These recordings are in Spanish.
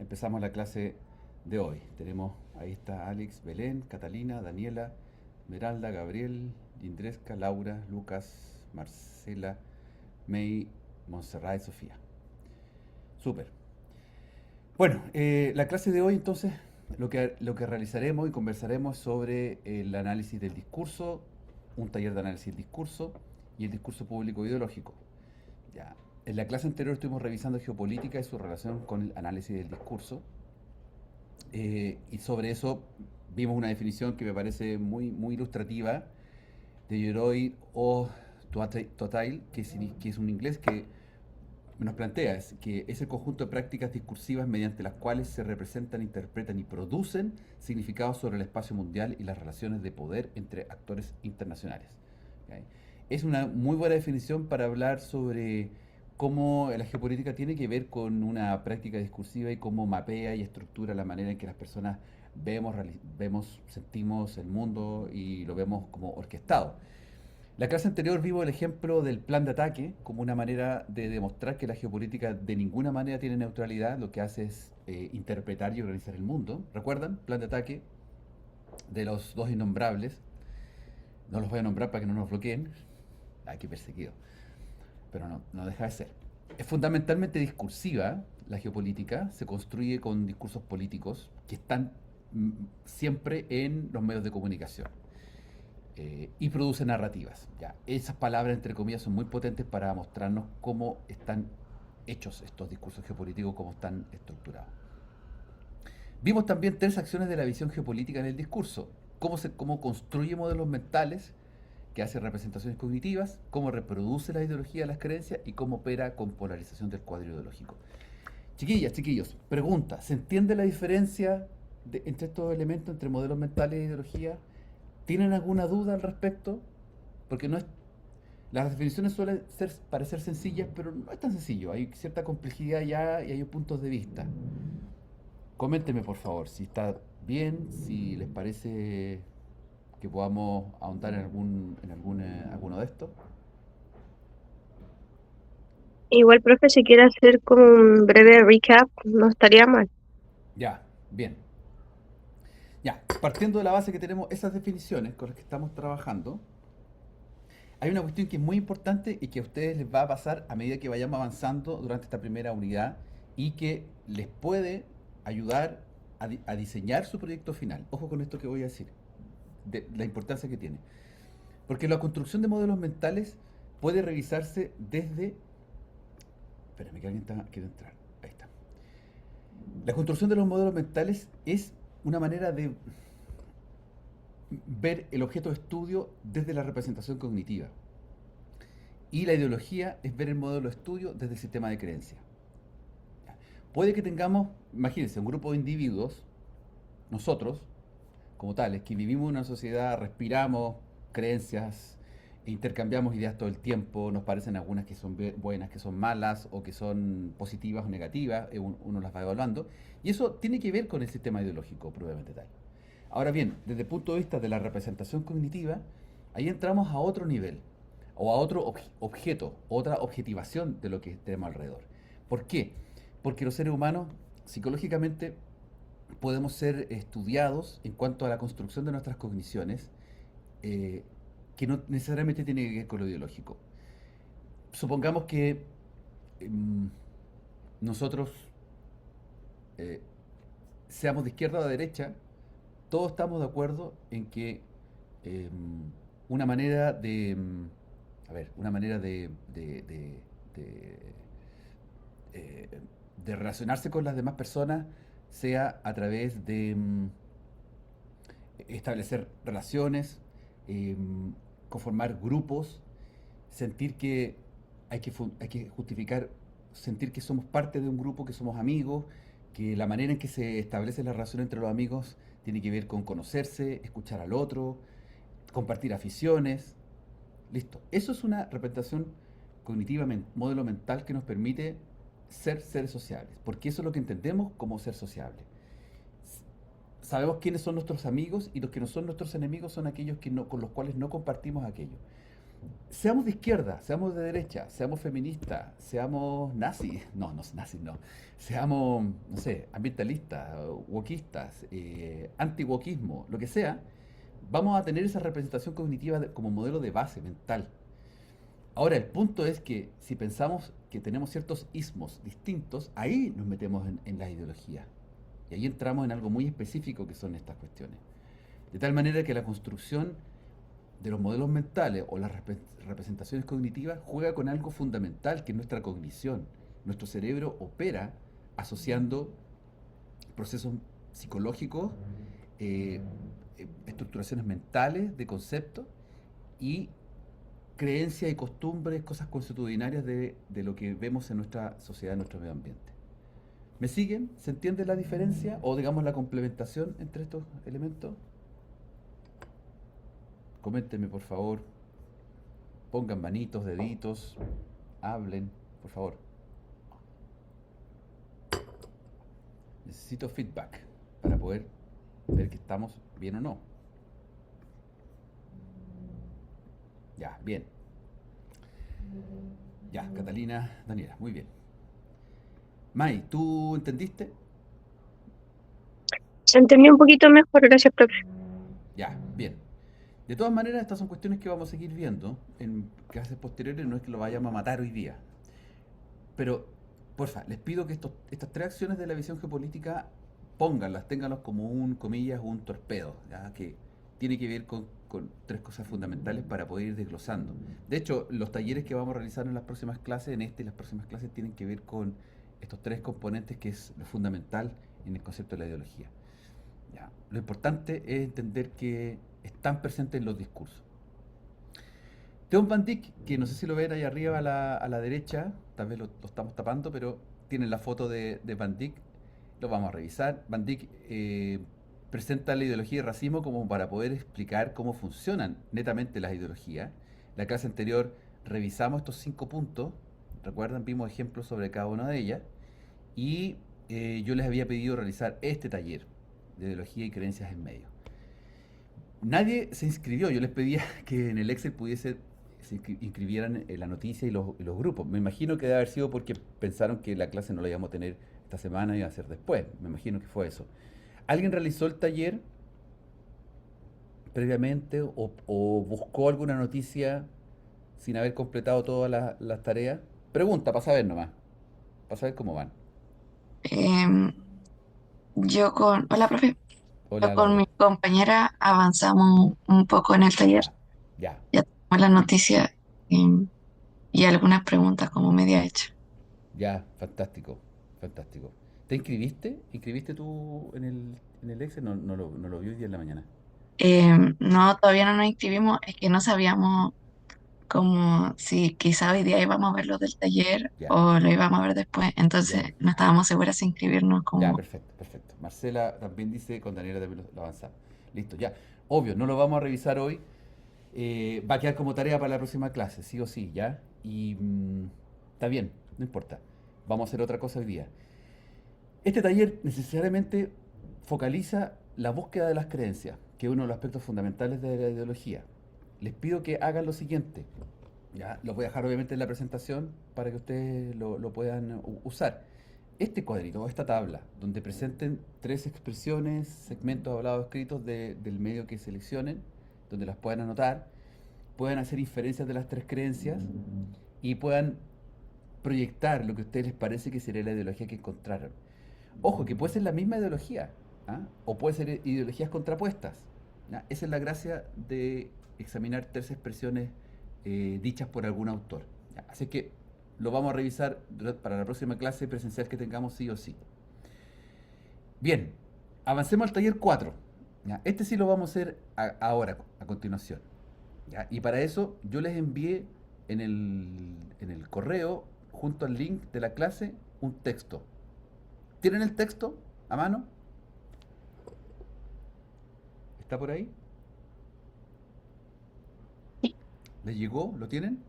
empezamos la clase de hoy. Ahí está Alex, Belén, Catalina, Daniela, Meralda, Gabriel, Indresca, Laura, Lucas, Marcela, May, Montserrat y Sofía. Súper. Bueno, la clase de hoy entonces lo que realizaremos y conversaremos sobre el análisis del discurso, un taller de análisis del discurso y el discurso público ideológico. Ya. En la clase anterior estuvimos revisando geopolítica y su relación con el análisis del discurso. Y sobre eso vimos una definición que me parece muy ilustrativa de Yoroi o Totail, que es un inglés que nos plantea que es el conjunto de prácticas discursivas mediante las cuales se representan, interpretan y producen significados sobre el espacio mundial y las relaciones de poder entre actores internacionales. ¿Okay? Es una muy buena definición para hablar sobre cómo la geopolítica tiene que ver con una práctica discursiva y cómo mapea y estructura la manera en que las personas vemos, sentimos el mundo y lo vemos como orquestado. La clase anterior vimos el ejemplo del plan de ataque como una manera de demostrar que la geopolítica de ninguna manera tiene neutralidad, lo que hace es interpretar y organizar el mundo. ¿Recuerdan? Plan de ataque de los dos innombrables. No los voy a nombrar para que no nos bloqueen. Ay, qué perseguido. Pero no deja de ser. Es fundamentalmente discursiva la geopolítica, se construye con discursos políticos que están siempre en los medios de comunicación. Y produce narrativas. Ya. Esas palabras, entre comillas, son muy potentes para mostrarnos cómo están hechos estos discursos geopolíticos, cómo están estructurados. Vimos también tres acciones de la visión geopolítica en el discurso. Cómo construye modelos mentales, que hace representaciones cognitivas, cómo reproduce la ideología, las creencias y cómo opera con polarización del cuadro ideológico. Chiquillas, chiquillos, pregunta, ¿se entiende la diferencia entre estos elementos, entre modelos mentales e ideología? ¿Tienen alguna duda al respecto? Porque no es, las definiciones suelen parecer sencillas, pero no es tan sencillo. Hay cierta complejidad ya y hay puntos de vista. Coméntenme, por favor, si está bien, si les parece que podamos ahondar alguno de estos. Igual, profe, si quiere hacer como un breve recap, no estaría mal. Ya, bien. Ya, partiendo de la base que tenemos esas definiciones con las que estamos trabajando, hay una cuestión que es muy importante y que a ustedes les va a pasar a medida que vayamos avanzando durante esta primera unidad y que les puede ayudar a diseñar su proyecto final. Ojo con esto que voy a decir, de la importancia que tiene. Porque la construcción de modelos mentales puede revisarse desde... Espérame, que quiere entrar. Ahí está. La construcción de los modelos mentales es una manera de ver el objeto de estudio desde la representación cognitiva. Y la ideología es ver el modelo de estudio desde el sistema de creencia. Puede que tengamos, imagínense, un grupo de individuos, nosotros, como tales, que vivimos en una sociedad, respiramos creencias, intercambiamos ideas todo el tiempo, nos parecen algunas que son buenas, que son malas, o que son positivas o negativas, uno las va evaluando, y eso tiene que ver con el sistema ideológico, probablemente tal. Ahora bien, desde el punto de vista de la representación cognitiva, ahí entramos a otro nivel, o a otro objeto, otra objetivación de lo que tenemos alrededor. ¿Por qué? Porque los seres humanos, psicológicamente, podemos ser estudiados en cuanto a la construcción de nuestras cogniciones, eh, que no necesariamente tiene que ver con lo ideológico. Supongamos que nosotros eh, seamos de izquierda o de derecha, todos estamos de acuerdo en que eh, una manera de, a ver, una manera de, eh, de relacionarse con las demás personas sea a través de establecer relaciones, eh, conformar grupos, sentir que hay que justificar, sentir que somos parte de un grupo, que somos amigos, que la manera en que se establece la relación entre los amigos tiene que ver con conocerse, escuchar al otro, compartir aficiones. Listo. Eso es una representación cognitiva, modelo mental que nos permite ser seres sociables, porque eso es lo que entendemos como ser sociable. Sabemos quiénes son nuestros amigos y los que no son nuestros enemigos son aquellos con los cuales no compartimos aquello. seamos de izquierda, seamos de derecha, seamos feministas, seamos nazis, no, nazis no, seamos, no sé, ambientalistas, wokistas, anti-wokismo, lo que sea, vamos a tener esa representación cognitiva como modelo de base mental. Ahora, el punto es que si pensamos que tenemos ciertos ismos distintos, ahí nos metemos en la ideología. Y ahí entramos en algo muy específico que son estas cuestiones. De tal manera que la construcción de los modelos mentales o las representaciones cognitivas juega con algo fundamental que es nuestra cognición. Nuestro cerebro opera asociando procesos psicológicos, eh, estructuraciones mentales de conceptos y creencias y costumbres, cosas consuetudinarias de lo que vemos en nuestra sociedad, en nuestro medio ambiente. ¿Me siguen? ¿Se entiende la diferencia o digamos la complementación entre estos elementos? Coméntenme por favor, pongan manitos, deditos, hablen, por favor. Necesito feedback para poder ver que estamos bien o no. Ya, bien. Ya, Catalina, Daniela, muy bien. May, ¿tú entendiste? Se entendió un poquito mejor, gracias, profe. Ya, bien. De todas maneras, estas son cuestiones que vamos a seguir viendo en clases posteriores, no es que lo vayamos a matar hoy día. Pero, porfa, les pido que estas tres acciones de la visión geopolítica pónganlas, ténganlos como un, comillas, un torpedo, ¿ya? Que tiene que ver con tres cosas fundamentales para poder ir desglosando. De hecho, los talleres que vamos a realizar en las próximas clases, en este y las próximas clases, tienen que ver con estos tres componentes que es lo fundamental en el concepto de la ideología. ¿Ya? Lo importante es entender que están presentes en los discursos. Theon Van Dyck, que no sé si lo ven ahí arriba a la derecha, tal vez lo estamos tapando, pero tienen la foto de Van Dyck, lo vamos a revisar. Van Dyck presenta la ideología de racismo como para poder explicar cómo funcionan netamente las ideologías. La clase anterior revisamos estos 5 puntos, recuerdan, vimos ejemplos sobre cada una de ellas, y yo les había pedido realizar este taller de ideología y creencias en medio. Nadie se inscribió, yo les pedía que en el Excel se inscribieran en la noticia y los grupos. Me imagino que debe haber sido porque pensaron que la clase no la íbamos a tener esta semana y iba a ser después. Me imagino que fue eso. ¿Alguien realizó el taller previamente o buscó alguna noticia sin haber completado todas las tareas? Pregunta, para saber nomás, para saber cómo van. Em, hola, profe, yo Hola con Laura. mi compañera avanzamos un poco en el taller, Ya, ya, ya tenemos la noticia y algunas preguntas como media hecha. ya, fantástico, fantástico. ¿Te inscribiste? ¿Inscribiste tú en el Excel? No, no lo vi hoy día en la mañana. No, todavía no nos inscribimos, es que no sabíamos como si quizá hoy día íbamos a ver lo del taller Ya, o lo íbamos a ver después, ya, entonces no estábamos seguras si inscribirnos ya, como... perfecto, perfecto. Marcela también dice, con Daniela también lo avanzamos. Listo, ya. Obvio, no lo vamos a revisar hoy. Va a quedar como tarea para la próxima clase, sí o sí, ¿ya? Y está bien, no importa. Vamos a hacer otra cosa hoy día. Este taller necesariamente focaliza la búsqueda de las creencias, que es uno de los aspectos fundamentales de la ideología. Les pido que hagan lo siguiente. Ya, lo voy a dejar obviamente en la presentación para que ustedes lo puedan usar. Este cuadrito o esta tabla, donde presenten tres expresiones, segmentos hablados escritos del medio que seleccionen, donde las puedan anotar, puedan hacer inferencias de las tres creencias y puedan proyectar lo que a ustedes les parece que sería la ideología que encontraron. Ojo, que puede ser la misma ideología, ¿ah? O puede ser ideologías contrapuestas. ¿Ya? Esa es la gracia de examinar tres expresiones dichas por algún autor. ¿Ya? Así que lo vamos a revisar para la próxima clase presencial que tengamos sí o sí. Bien, avancemos al taller 4. ¿Ya? Este sí lo vamos a hacer ahora, a continuación. ¿Ya? Y para eso yo les envié en el correo, junto al link de la clase, un texto. ¿Tienen el texto a mano? ¿Está por ahí? ¿Les llegó? ¿Lo tienen?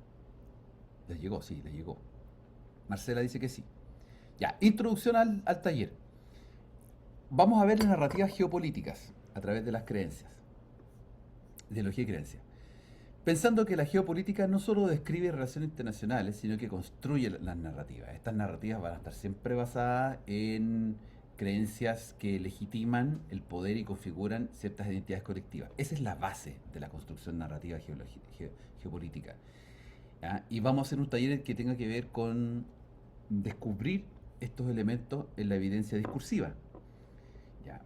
Les llegó, sí, les llegó. Marcela dice que sí. Ya, introducción al taller. Vamos a ver las narrativas geopolíticas a través de las creencias. Ideología y creencia. pensando que la geopolítica no solo describe relaciones internacionales, sino que construye las narrativas. Estas narrativas van a estar siempre basadas en creencias que legitiman el poder y configuran ciertas identidades colectivas. Esa es la base de la construcción narrativa geopolítica. ¿Ya? Y vamos a hacer un taller que tenga que ver con descubrir estos elementos en la evidencia discursiva. ¿Ya?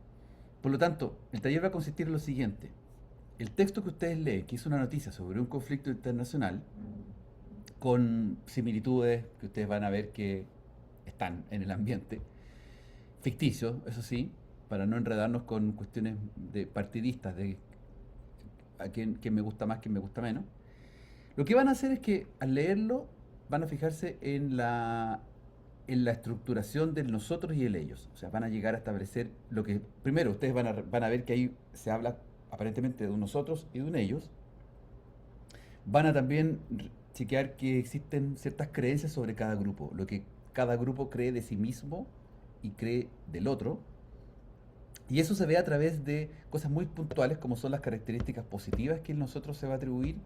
Por lo tanto, el taller va a consistir en lo siguiente. El texto que ustedes leen, que es una noticia sobre un conflicto internacional, con similitudes que ustedes van a ver que están en el ambiente, ficticios, eso sí, para no enredarnos con cuestiones de partidistas, de a quién me gusta más, quién me gusta menos. Lo que van a hacer es que al leerlo van a fijarse en la estructuración del nosotros y el ellos. O sea, van a llegar a establecer lo que... Primero, ustedes van a ver que ahí se habla aparentemente de un nosotros y de un ellos. Van a también chequear que existen ciertas creencias sobre cada grupo, lo que cada grupo cree de sí mismo y cree del otro. Y eso se ve a través de cosas muy puntuales como son las características positivas que nosotros se va a atribuir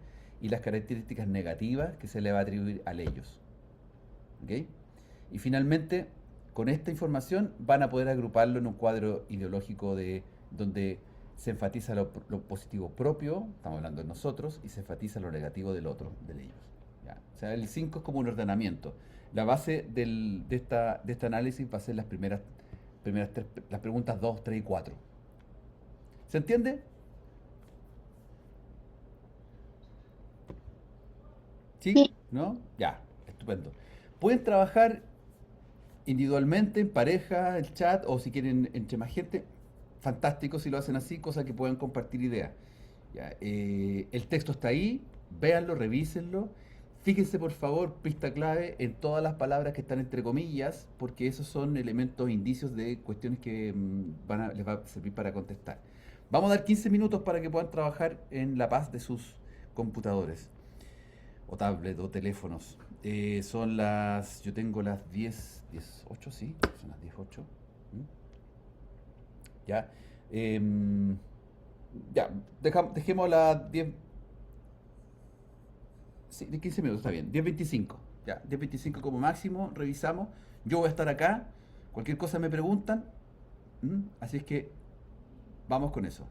y las características negativas que se le va a atribuir a ellos. ¿Ok? Y finalmente, con esta información van a poder agruparlo en un cuadro ideológico de donde se enfatiza lo positivo propio, estamos hablando de nosotros, y se enfatiza lo negativo del otro, de ellos. ¿Ya? O sea, el 5 es como un ordenamiento. La base de este análisis va a ser primeras las preguntas 2, 3 y 4. ¿Se entiende? ¿Sí? Sí, ¿No? Ya, estupendo. Pueden trabajar individualmente, en pareja, el chat, o si quieren entre más gente, fantástico si lo hacen así, cosa que puedan compartir ideas. Ya, el texto está ahí, véanlo, revísenlo. Fíjense por favor, pista clave, en todas las palabras que están entre comillas, porque esos son elementos, indicios de cuestiones que les va a servir para contestar. Vamos a dar 15 minutos para que puedan trabajar en la paz de sus computadores o tablet o teléfonos. Yo tengo las 10:08, sí, son las 10:08. ¿Mm? Ya. Em, ya, dejemos las 10, sí, de 15 minutos, está bien. 10:25. Ya, 10:25 como máximo, revisamos. Yo voy a estar acá. Cualquier cosa me preguntan. Así es que vamos con eso.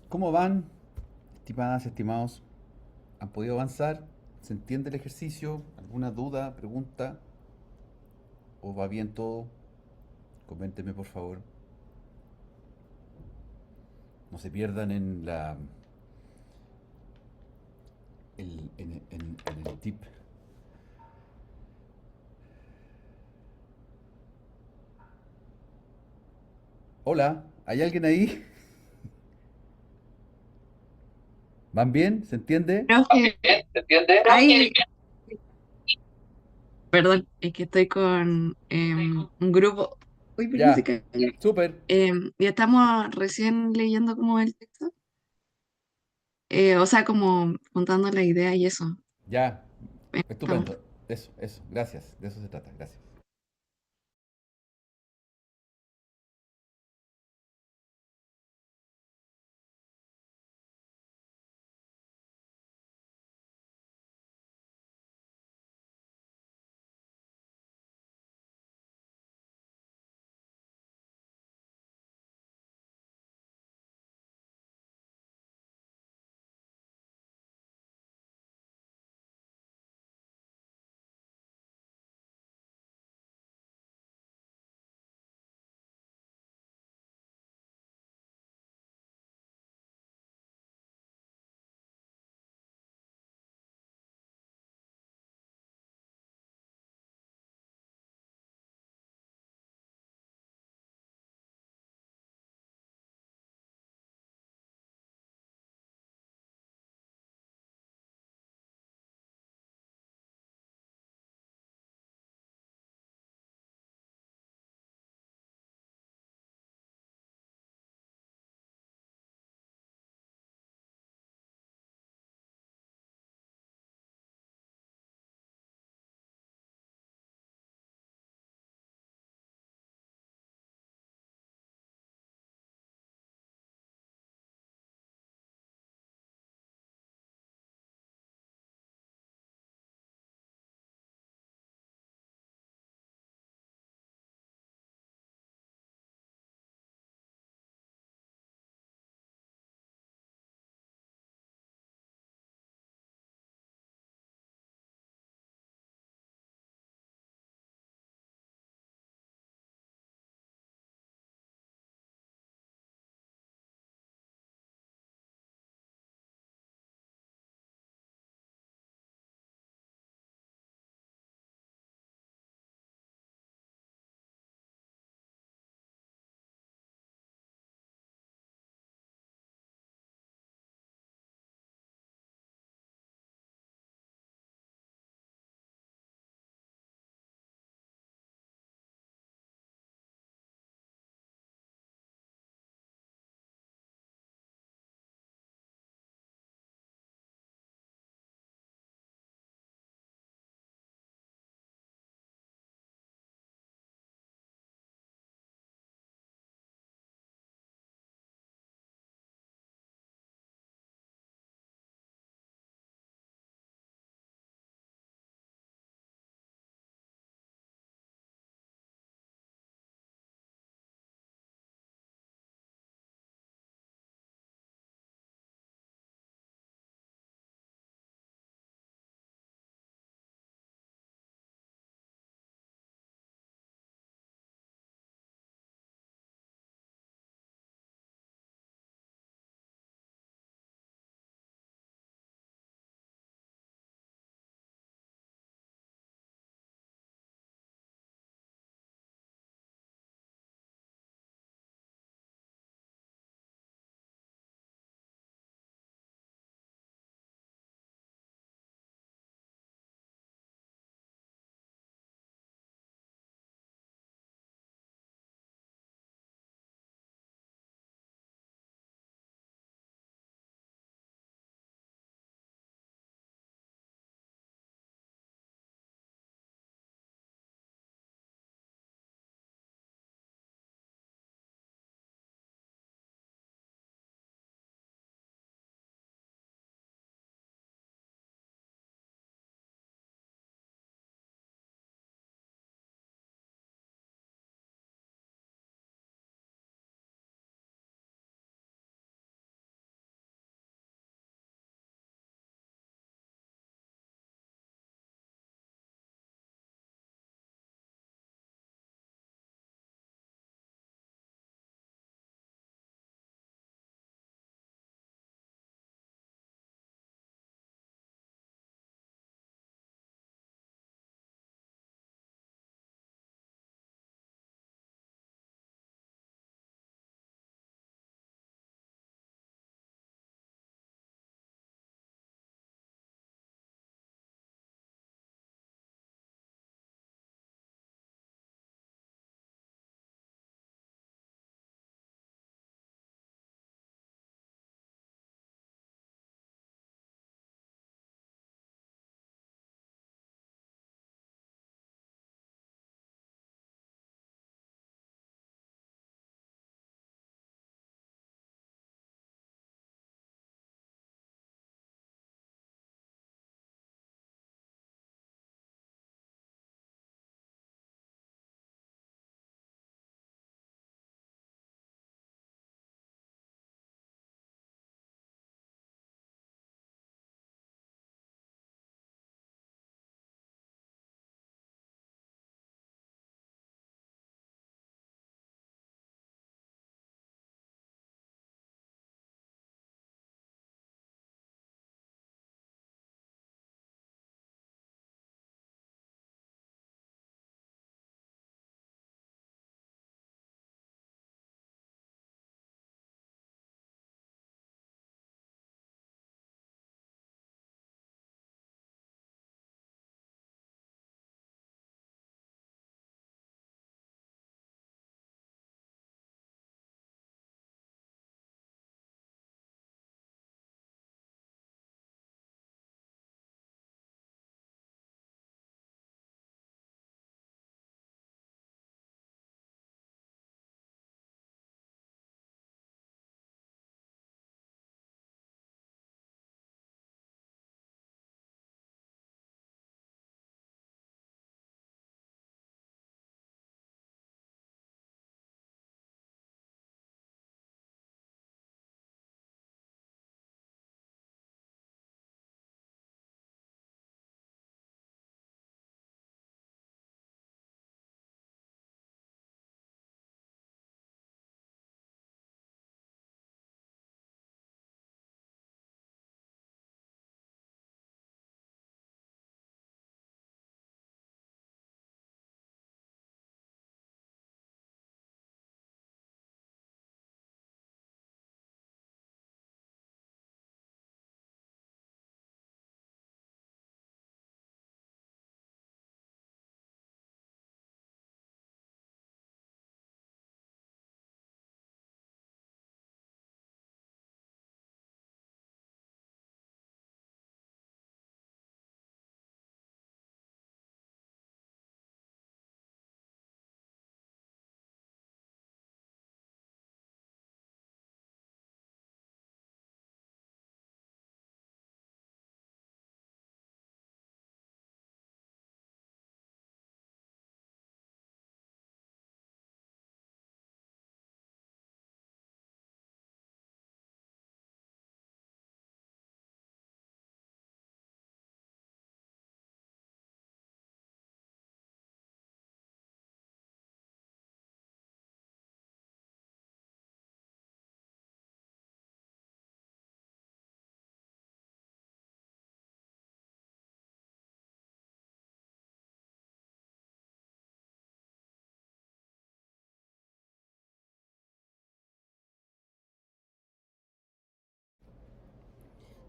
¿Cómo van, estimadas, estimados? ¿Han podido avanzar? ¿Se entiende el ejercicio? ¿Alguna duda, pregunta? ¿O va bien todo? Coméntenme, por favor. No se pierdan en en el tip. Hola, ¿hay alguien ahí? ¿Van bien? ¿Se entiende? Profe, hay, perdón, es que estoy con un grupo. Uy, ¿por qué se Ya, cae? súper. Y estamos recién leyendo como el texto. O sea, como juntando la idea y eso. Ya, Estamos. estupendo. Eso, gracias. De eso se trata, gracias.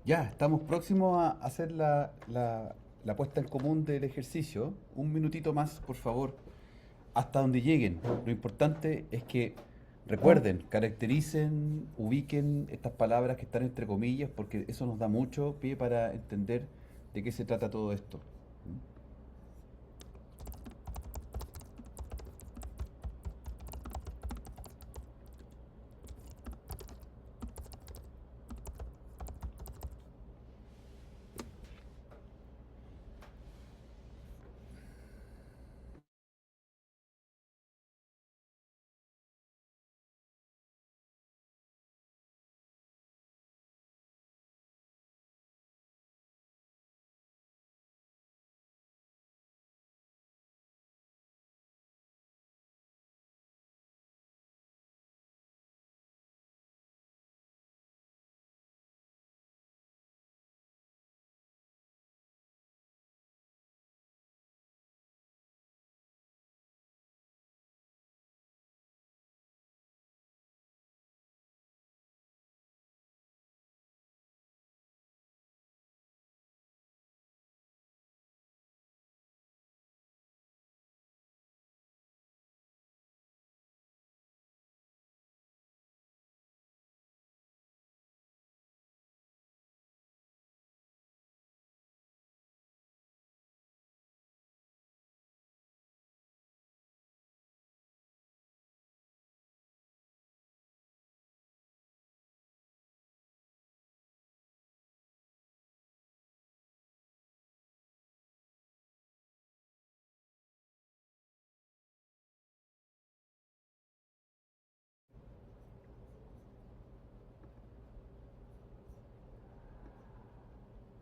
Ya, estamos próximos a hacer la puesta en común del ejercicio. Un minutito más, por favor, hasta donde lleguen. Lo importante es que recuerden, caractericen, ubiquen estas palabras que están entre comillas, porque eso nos da mucho pie para entender de qué se trata todo esto.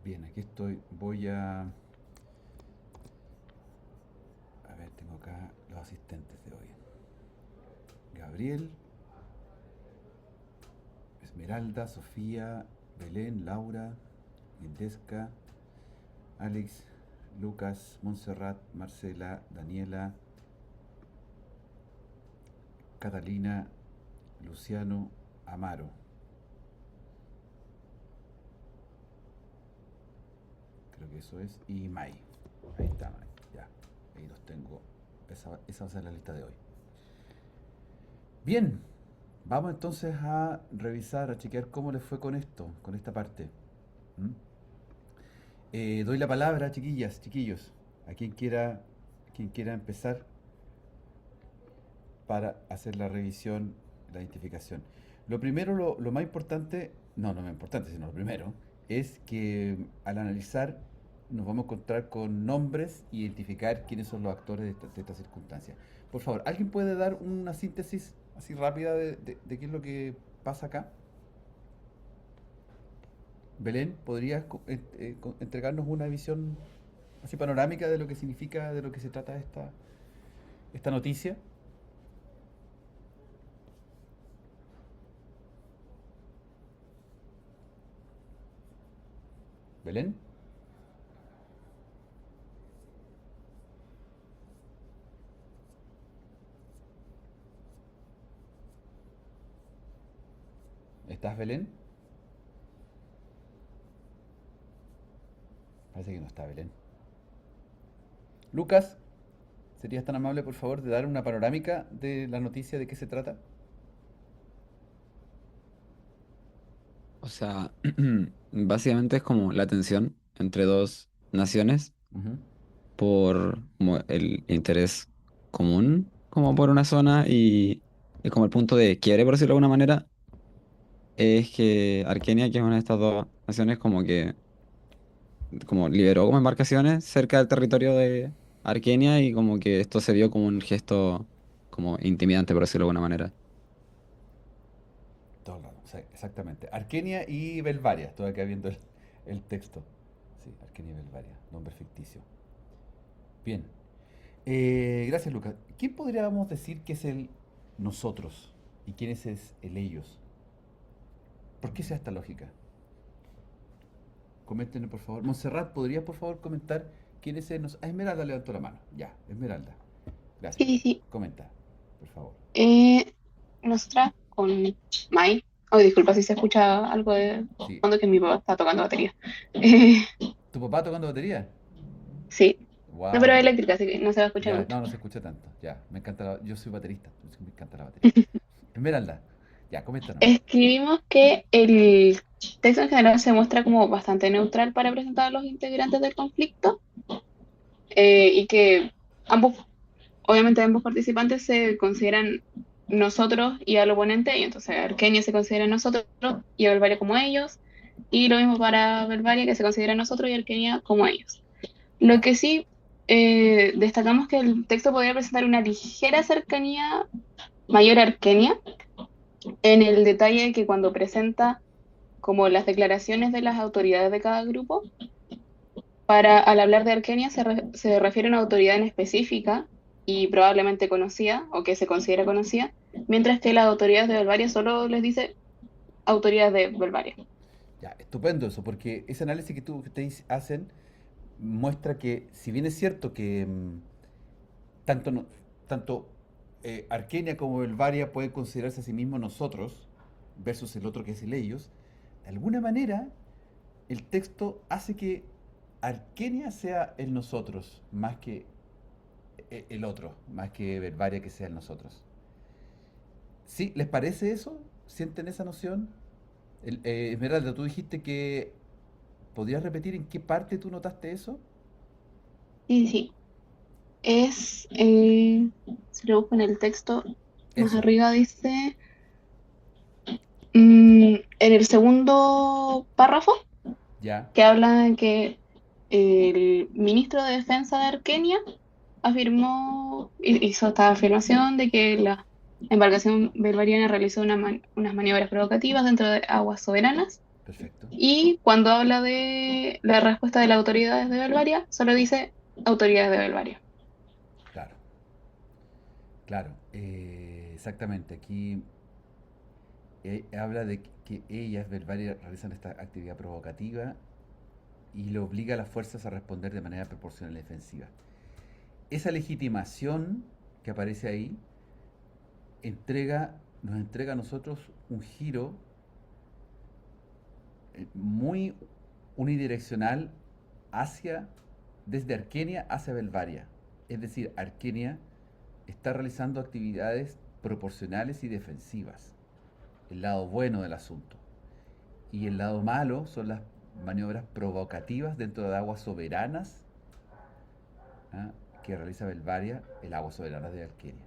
Bien, aquí estoy. A ver, tengo acá los asistentes de hoy. Gabriel, Esmeralda, Sofía, Belén, Laura, Indesca, Alex, Lucas, Montserrat, Marcela, Daniela, Catalina, Luciano, Amaro. Creo que eso es. Y Mai. Ahí está Mai. Ya. Ahí los tengo. Esa va a ser la lista de hoy. Bien. Vamos entonces a revisar, a chequear cómo les fue con esto, con esta parte. ¿Mm? Doy la palabra, chiquillas, chiquillos, a quien quiera empezar para hacer la revisión, la identificación. Lo primero, lo más importante, no lo más importante, sino lo primero, es que al analizar nos vamos a encontrar con nombres y identificar quiénes son los actores de esta circunstancia. Por favor, ¿alguien puede dar una síntesis así rápida de qué es lo que pasa acá? Belén, ¿podrías entregarnos una visión así panorámica de lo que significa, de lo que se trata esta noticia? Belén, ¿estás Belén? Parece que no está Belén. Lucas, ¿serías tan amable, por favor, de dar una panorámica de la noticia de qué se trata? O sea, básicamente es como la tensión entre dos naciones Ujú. por como el interés común, como por una zona, y es como el punto de quiebre, por decirlo de alguna manera, es que Armenia, que es una de estas dos naciones, como que como liberó como embarcaciones cerca del territorio de Armenia y como que esto se vio como un gesto como intimidante, por decirlo de alguna manera. Todo el rato, sí, exactamente. Arquenia y Belvaria, estoy acá viendo el texto. Sí, Arquenia y Belvaria, nombre ficticio. Bien. Gracias, Lucas. ¿Quién podríamos decir que es el nosotros y quién es el ellos? ¿Por qué sea esta lógica? Coméntenos, por favor. Montserrat, ¿podrías, por favor, comentar quién es el nosotros? Ah, Esmeralda levantó la mano. Ya, Esmeralda. Gracias. Sí, sí. Comenta, por favor. Eh, Nosotras con Mai. Oh, disculpa si se escucha algo de Sí. fondo que mi papá está tocando batería. Eh, ¿Tu papá tocando batería? sí. No, pero es Wow. eléctrica, así que no se va a escuchar Ya, mucho. no, no se escucha tanto. Ya, me encanta yo soy baterista, así que me encanta la batería. Esmeralda, ya, comenta nomás. Escribimos que el texto en general se muestra como bastante neutral para presentar a los integrantes del conflicto y que ambos, obviamente ambos participantes se consideran nosotros y al oponente, y entonces Arquenia se considera nosotros y a Belvaria como ellos, y lo mismo para Belvaria que se considera nosotros y Arquenia como ellos. Lo Claro. que sí destacamos que el texto podría presentar una ligera cercanía mayor a Arquenia, en el detalle de que cuando presenta como las declaraciones de las autoridades de cada grupo, al hablar de Arquenia se refiere a una autoridad en específica y probablemente conocida o que se considera conocida, mientras que las autoridades de Belvaria solo les dice autoridades de Belvaria. Ya, estupendo eso, porque ese análisis que ustedes hacen muestra que, si bien es cierto que tanto, tanto Arquenia como Belvaria pueden considerarse a sí mismos nosotros, versus el otro que es el ellos, de alguna manera el texto hace que Arquenia sea el nosotros, más que el otro, más que Belvaria que sea el nosotros. ¿Sí? ¿Les parece eso? ¿Sienten esa noción? Esmeralda, tú dijiste que... ¿Podrías repetir en qué parte tú notaste eso? Sí, sí, es, si lo busco en el texto, más Eso, arriba dice, en el segundo párrafo, ya, que habla de que el ministro de Defensa de Arquenia hizo esta afirmación de que la embarcación belvariana realizó unas maniobras provocativas dentro de aguas soberanas perfecto. y cuando habla de la respuesta de las autoridades de Belvaria, solo dice autoridades de Belvaria. Claro, claro, exactamente. Aquí habla de que ellas, Belvaria, realizan esta actividad provocativa y le obliga a las fuerzas a responder de manera proporcional y defensiva. Esa legitimación que aparece ahí nos entrega a nosotros un giro muy unidireccional hacia, desde Arquenia hacia Belvaria. Es decir, Arquenia está realizando actividades proporcionales y defensivas, el lado bueno del asunto. Y el lado malo son las maniobras provocativas dentro de aguas soberanas, ¿ah?, que realiza Belvaria, el agua soberana de Arquenia.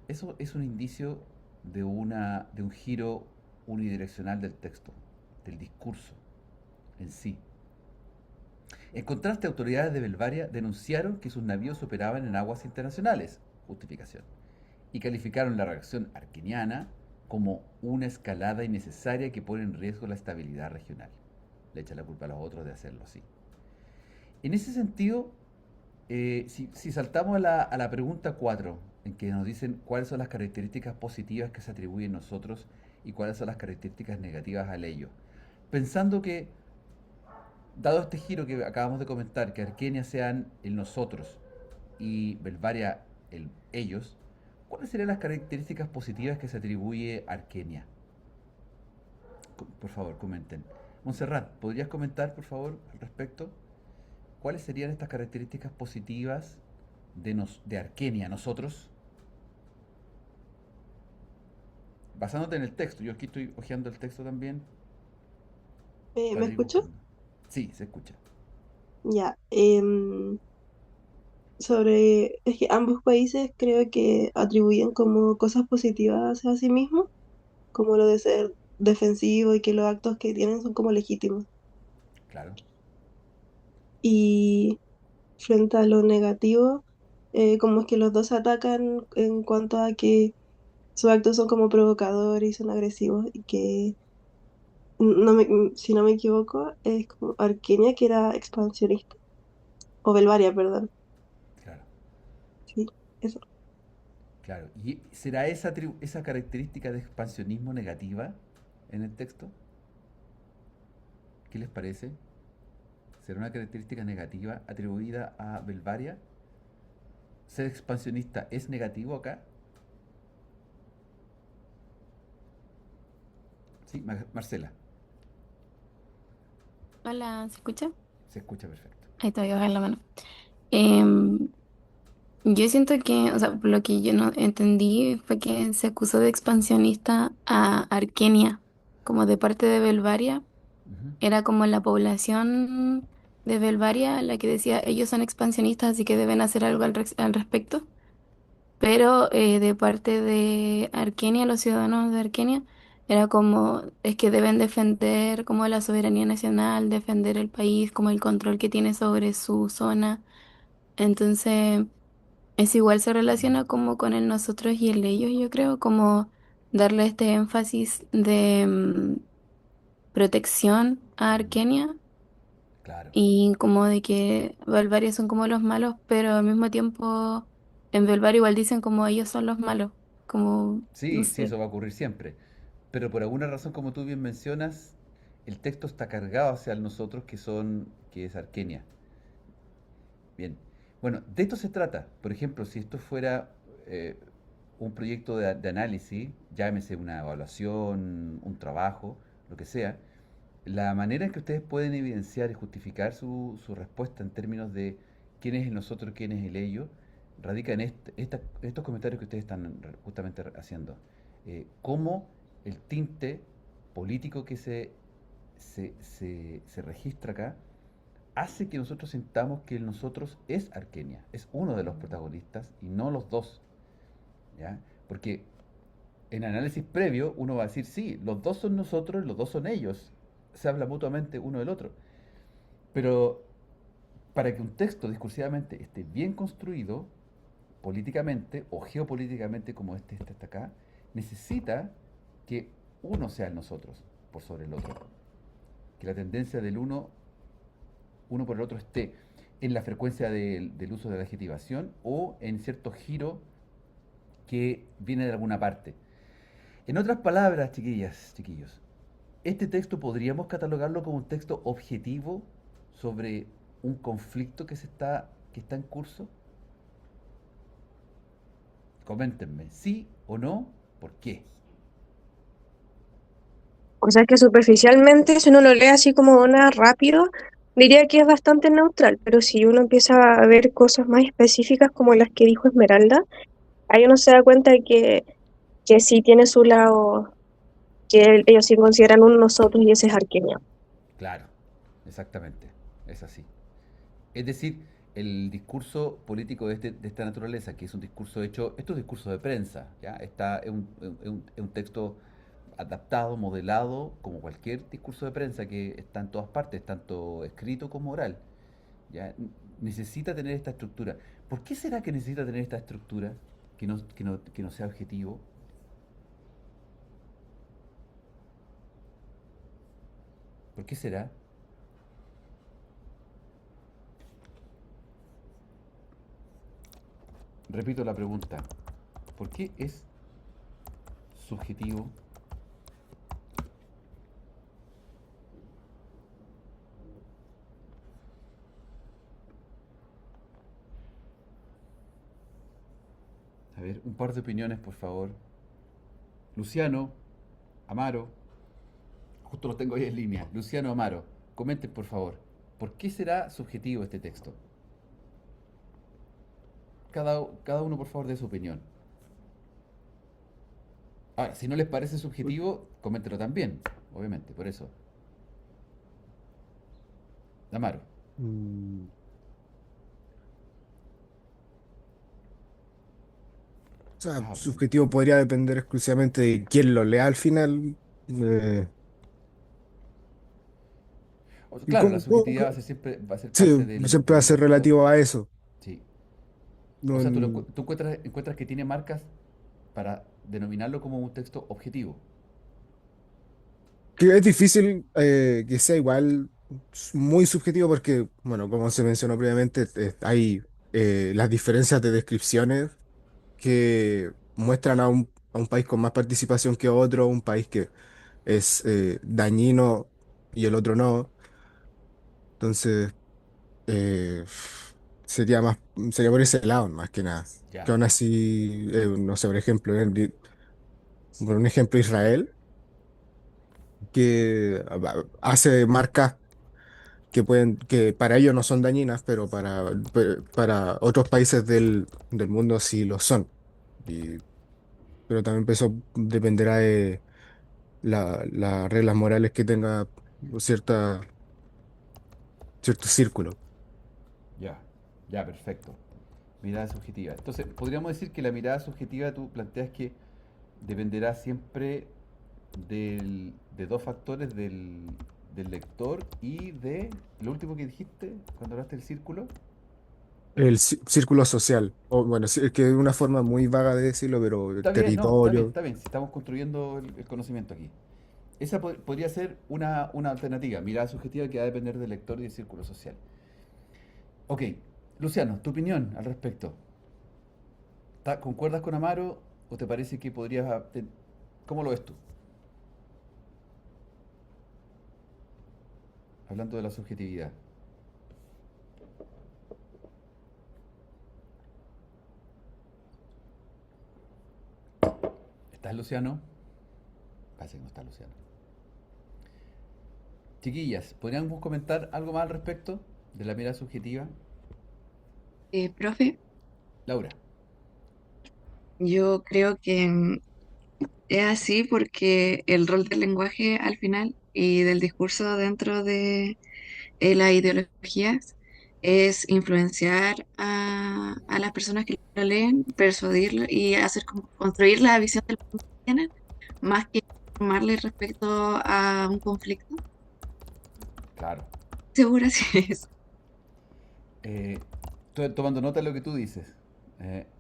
Eso es un indicio de un giro unidireccional del texto, del discurso en sí. En contraste, autoridades de Belvaria denunciaron que sus navíos operaban en aguas internacionales, justificación, y calificaron la reacción arqueniana como una escalada innecesaria que pone en riesgo la estabilidad regional. Le echa la culpa a los otros de hacerlo así. En ese sentido, si saltamos a la pregunta 4, en que nos dicen cuáles son las características positivas que se atribuyen a nosotros y cuáles son las características negativas al ello, pensando que, dado este giro que acabamos de comentar, que Arquenia sean el nosotros y Belvaria el ellos, ¿cuáles serían las características positivas que se atribuye a Arquenia? Por favor, comenten. Montserrat, ¿podrías comentar, por favor, al respecto? ¿Cuáles serían estas características positivas de Arquenia, nosotros? Basándote en el texto, yo aquí estoy hojeando el texto también ¿Me para ir escucho? buscando. Sí, se escucha. Ya. Es que ambos países creo que atribuyen como cosas positivas a sí mismos, como lo de ser defensivo y que los actos que tienen son como legítimos. Claro, Y frente a lo negativo, como es que los dos se atacan en cuanto a que sus actos son como provocadores y son agresivos y que, si no me equivoco, es como Arquenia que era expansionista, o Belvaria, perdón. claro, Sí, eso. claro. ¿Y será esa característica de expansionismo negativa en el texto? ¿Qué les parece? ¿Será una característica negativa atribuida a Belvaria? ¿Ser expansionista es negativo acá? Sí, Marcela, Hola, ¿se escucha? se escucha perfecto. Ahí te voy a bajar la mano. Em, yo siento que, o sea, lo que yo no entendí fue que se acusó de expansionista a Arquenia, como de parte de Belvaria. Ujú. Era como la población de Belvaria la que decía, ellos son expansionistas, así que deben hacer algo al respecto. Pero de parte de Arquenia, los ciudadanos de Arquenia, era como, es que deben defender como la soberanía nacional, defender el país, como el control que tiene sobre su zona. Entonces, es igual se relaciona como con el nosotros y el ellos, yo creo, como darle este énfasis de protección a Mm, Arquenia claro. y como de que Belvaria son como los malos, pero al mismo tiempo en Belvaria igual dicen como ellos son los malos, como, no Sí, sí, sé. eso va a ocurrir siempre. Pero por alguna razón, como tú bien mencionas, el texto está cargado hacia el nosotros que es Arquenia. Bien. Bueno, de esto se trata. Por ejemplo, si esto fuera eh, un proyecto de análisis, llámese una evaluación, un trabajo, lo que sea, la manera en que ustedes pueden evidenciar y justificar su respuesta en términos de quién es el nosotros, quién es el ello, radica en estos comentarios que ustedes están justamente haciendo. Cómo el tinte político que se registra acá hace que nosotros sintamos que el nosotros es Arquenia, es uno de los protagonistas y no los dos. ¿Ya? Porque en análisis previo uno va a decir, sí, los dos son nosotros, los dos son ellos, se habla mutuamente uno del otro. Pero para que un texto discursivamente esté bien construido, políticamente o geopolíticamente como este está acá, necesita que uno sea el nosotros por sobre el otro. Que la tendencia del uno por el otro esté en la frecuencia del uso de la adjetivación o en cierto giro que viene de alguna parte. En otras palabras, chiquillas, chiquillos, este texto podríamos catalogarlo como un texto objetivo sobre un conflicto que está en curso. Coméntenme, sí o no, ¿por qué? O sea que superficialmente, si uno lo lee así como una rápido, diría que es bastante neutral, pero si uno empieza a ver cosas más específicas como las que dijo Esmeralda, ahí uno se da cuenta de que sí tiene su lado, que ellos sí consideran un nosotros y ese es Arquenia. Claro, exactamente, es así. Es decir, el discurso político de esta naturaleza, que es un discurso hecho, esto es un discurso de prensa, ¿ya? Es un texto adaptado, modelado, como cualquier discurso de prensa que está en todas partes, tanto escrito como oral, ¿ya? Necesita tener esta estructura. ¿Por qué será que necesita tener esta estructura que no sea objetivo? ¿Por qué será? Repito la pregunta. ¿Por qué es subjetivo? A ver, un par de opiniones, por favor. Luciano, Amaro, justo los tengo ahí en línea. Luciano, Amaro, comenten, por favor. ¿Por qué será subjetivo este texto? Cada uno, por favor, dé su opinión. Ahora, si no les parece subjetivo, coméntenlo también, obviamente, por eso. Amaro. Mm, O sea, Ah, subjetivo podría depender exclusivamente de quién lo lea al final. Y claro, la subjetividad va a ser sí, parte siempre va a del ser texto. relativo a eso. Sí. O No, sea, tú encuentras que tiene marcas para denominarlo como un texto objetivo. que es difícil que sea igual muy subjetivo porque, bueno, como se mencionó previamente, hay las diferencias de descripciones que muestran a un país con más participación que otro, un país que es dañino y el otro no. Entonces, eh, sería por ese lado, más que nada. Que Ya. aún así, no sé, por ejemplo, por un ejemplo, Israel. que hace marcas que para ellos no son dañinas, pero para otros países del mundo sí lo son. Y, pero también eso dependerá de las reglas morales que tenga cierta, cierto círculo. Ya, ya, perfecto. Mirada subjetiva. Entonces, podríamos decir que la mirada subjetiva tú planteas que dependerá siempre de dos factores, del lector y de lo último que dijiste cuando hablaste del círculo. El círculo social, o bueno, sí, es que es una forma muy vaga de decirlo, pero el Está bien, no, está bien, territorio. está bien. Si estamos construyendo el conocimiento aquí. Esa podría ser una alternativa. Mirada subjetiva que va a depender del lector y del círculo social. Ok, Luciano, tu opinión al respecto. ¿Concuerdas con Amaro o te parece que podrías... ¿Cómo lo ves tú? Hablando de la subjetividad. ¿Estás, Luciano? Parece que no está Luciano. Chiquillas, ¿podríamos comentar algo más al respecto de la mirada subjetiva? Profe, Laura. yo creo que es así porque el rol del lenguaje al final y del discurso dentro de las ideologías es influenciar a las personas que lo leen, persuadirlo y hacer como construir la visión del mundo que tienen, más que informarle respecto a un conflicto. Claro. Segura si es. Eh, Estoy tomando nota de lo que tú dices.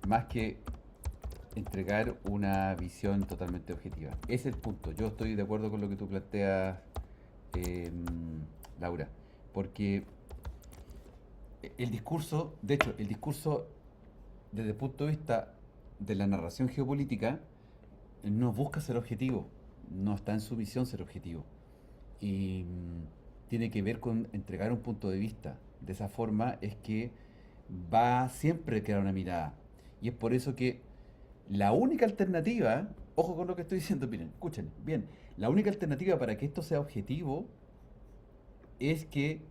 Más que entregar una visión totalmente objetiva. Ese es el punto. Yo estoy de acuerdo con lo que tú planteas, eh, Laura. Porque el discurso, de hecho, el discurso desde el punto de vista de la narración geopolítica no busca ser objetivo. No está en su misión ser objetivo. Y tiene que ver con entregar un punto de vista. De esa forma es que va siempre a crear una mirada. Y es por eso que la única alternativa, ojo con lo que estoy diciendo, miren, escuchen, bien, la única alternativa para que esto sea objetivo es que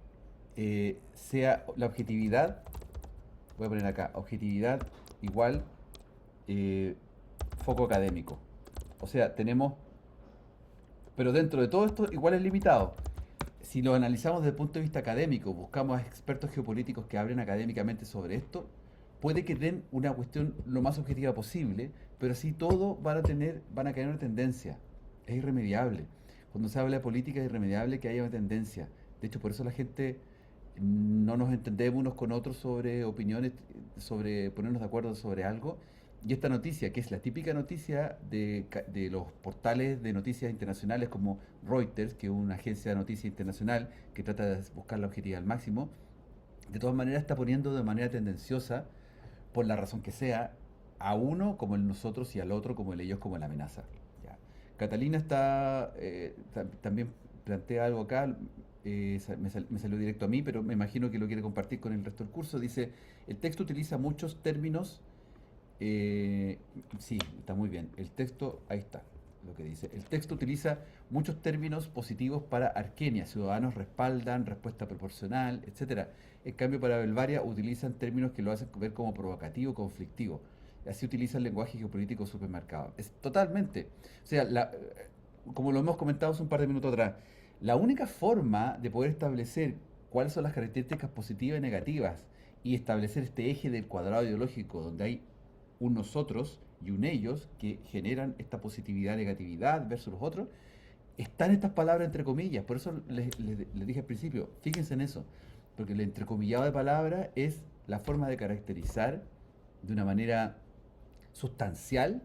sea la objetividad, voy a poner acá, objetividad igual eh, foco académico. O sea, tenemos, pero dentro de todo esto igual es limitado. Si lo analizamos desde el punto de vista académico, buscamos a expertos geopolíticos que hablen académicamente sobre esto, puede que den una cuestión lo más objetiva posible, pero así todo van a caer en una tendencia. Es irremediable. Cuando se habla de política es irremediable que haya una tendencia. De hecho, por eso la gente no nos entendemos unos con otros sobre opiniones, sobre ponernos de acuerdo sobre algo. Y esta noticia, que es la típica noticia de los portales de noticias internacionales como Reuters, que es una agencia de noticias internacional que trata de buscar la objetividad al máximo, de todas maneras está poniendo de manera tendenciosa, por la razón que sea, a uno como el nosotros y al otro como el ellos como la amenaza. Ya. Catalina también plantea algo acá, me salió directo a mí, pero me imagino que lo quiere compartir con el resto del curso. Dice, el texto utiliza muchos términos, eh, sí, está muy bien, el texto, ahí está lo que dice, el texto utiliza muchos términos positivos para Arquenia, ciudadanos respaldan, respuesta proporcional, etcétera. En cambio, para Belvaria utilizan términos que lo hacen ver como provocativo, conflictivo. Así utiliza el lenguaje geopolítico supermercado. Es totalmente. O sea, como lo hemos comentado hace un par de minutos atrás, la única forma de poder establecer cuáles son las características positivas y negativas y establecer este eje del cuadrado ideológico donde hay un nosotros y un ellos que generan esta positividad, negatividad versus los otros, están estas palabras entre comillas. Por eso les dije al principio, fíjense en eso, porque el entrecomillado de palabras es la forma de caracterizar de una manera sustancial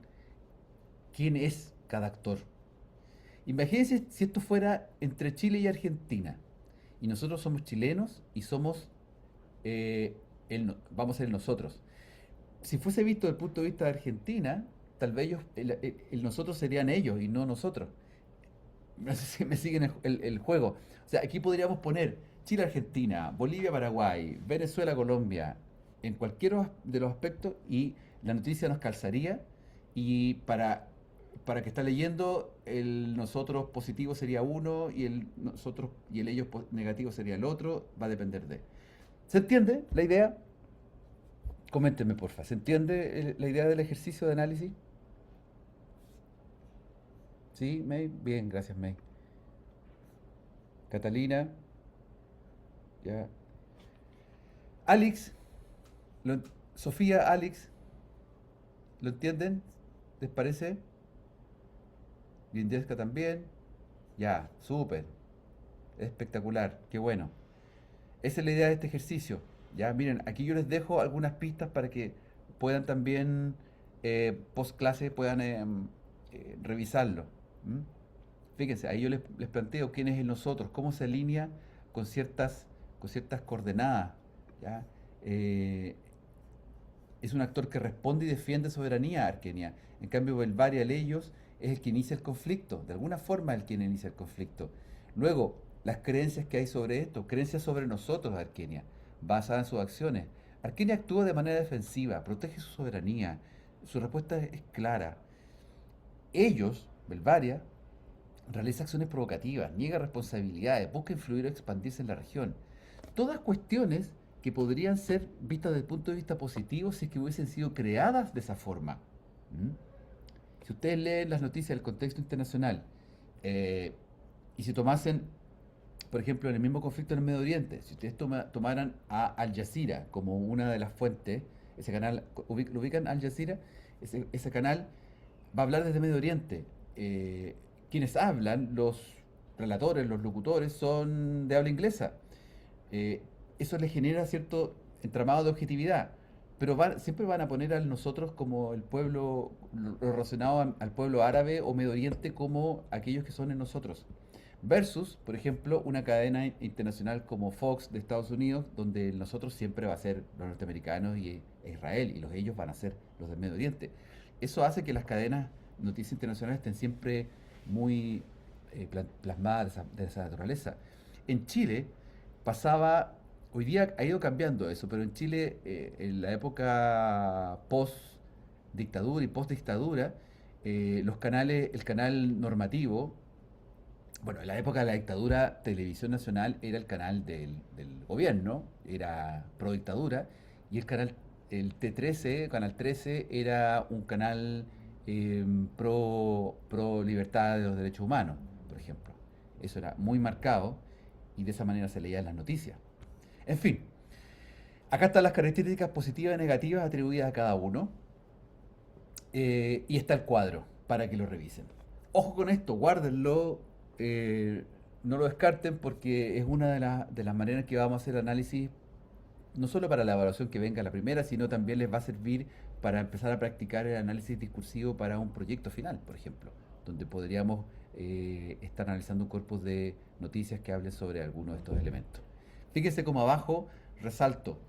quién es cada actor. Imagínense si esto fuera entre Chile y Argentina, y nosotros somos chilenos y somos, vamos a ser nosotros. Si fuese visto desde el punto de vista de Argentina, tal vez el nosotros serían ellos y no nosotros. No sé si me siguen el juego. O sea, aquí podríamos poner Chile-Argentina, Bolivia-Paraguay, Venezuela-Colombia, en cualquiera de los aspectos y la noticia nos calzaría y para que está leyendo, el nosotros positivo sería uno y el nosotros y el ellos negativo sería el otro, va a depender de. ¿Se entiende la idea? Coméntenme, porfa. ¿Se entiende la idea del ejercicio de análisis? ¿Sí, May? Bien, gracias, May. Catalina, ya. Alex, lo- Sofía, Alex, ¿lo entienden? ¿Les parece? Lindesca también. Ya, súper. Espectacular, qué bueno. Esa es la idea de este ejercicio. Ya, miren, aquí yo les dejo algunas pistas para que puedan también, post clase, puedan revisarlo. ¿M? Fíjense, ahí yo les planteo quién es el nosotros, cómo se alinea con ciertas coordenadas. ¿Ya? Eh, es un actor que responde y defiende soberanía Arquenia. En cambio, Belvaria, el ellos, es el que inicia el conflicto. De alguna forma, el quien inicia el conflicto. Luego, las creencias que hay sobre esto, creencias sobre nosotros, Arquenia, basadas en sus acciones. Arquenia actúa de manera defensiva, protege su soberanía. Su respuesta es clara. Ellos, Belvaria, realiza acciones provocativas, niega responsabilidades, busca influir o expandirse en la región. Todas cuestiones que podrían ser vistas desde el punto de vista positivo si es que hubiesen sido creadas de esa forma. ¿Mm? Si ustedes leen las noticias del contexto internacional eh, y si tomasen, por ejemplo, en el mismo conflicto en el Medio Oriente, si ustedes tomaran a Al Jazeera como una de las fuentes, ese canal, ¿lo ubican Al Jazeera? Ese canal va a hablar desde Medio Oriente. Quienes hablan, los relatores, los locutores, son de habla inglesa. Eh, Eso les genera cierto entramado de objetividad, pero siempre van a poner a nosotros como el pueblo, lo relacionado al pueblo árabe o Medio Oriente como aquellos que son en nosotros. Versus, por ejemplo, una cadena internacional como Fox de Estados Unidos, donde nosotros siempre va a ser los norteamericanos e Israel, y los ellos van a ser los del Medio Oriente. Eso hace que las cadenas noticias internacionales estén siempre muy plasmadas de esa naturaleza. En Chile pasaba, hoy día ha ido cambiando eso, pero en Chile, en la época post dictadura y post dictadura, los canales, el canal normativo, bueno, en la época de la dictadura, Televisión Nacional era el canal del gobierno, era pro dictadura, y el T13, Canal 13, era un canal pro libertad de los derechos humanos, por ejemplo. Eso era muy marcado y de esa manera se leía en las noticias. En fin, acá están las características positivas y negativas atribuidas a cada uno. Y está el cuadro para que lo revisen. Ojo con esto, guárdenlo, no lo descarten porque es una de las maneras que vamos a hacer análisis, no solo para la evaluación que venga la primera, sino también les va a servir para empezar a practicar el análisis discursivo para un proyecto final, por ejemplo, donde podríamos estar analizando un corpus de noticias que hablen sobre alguno de estos elementos. Fíjense como abajo resalto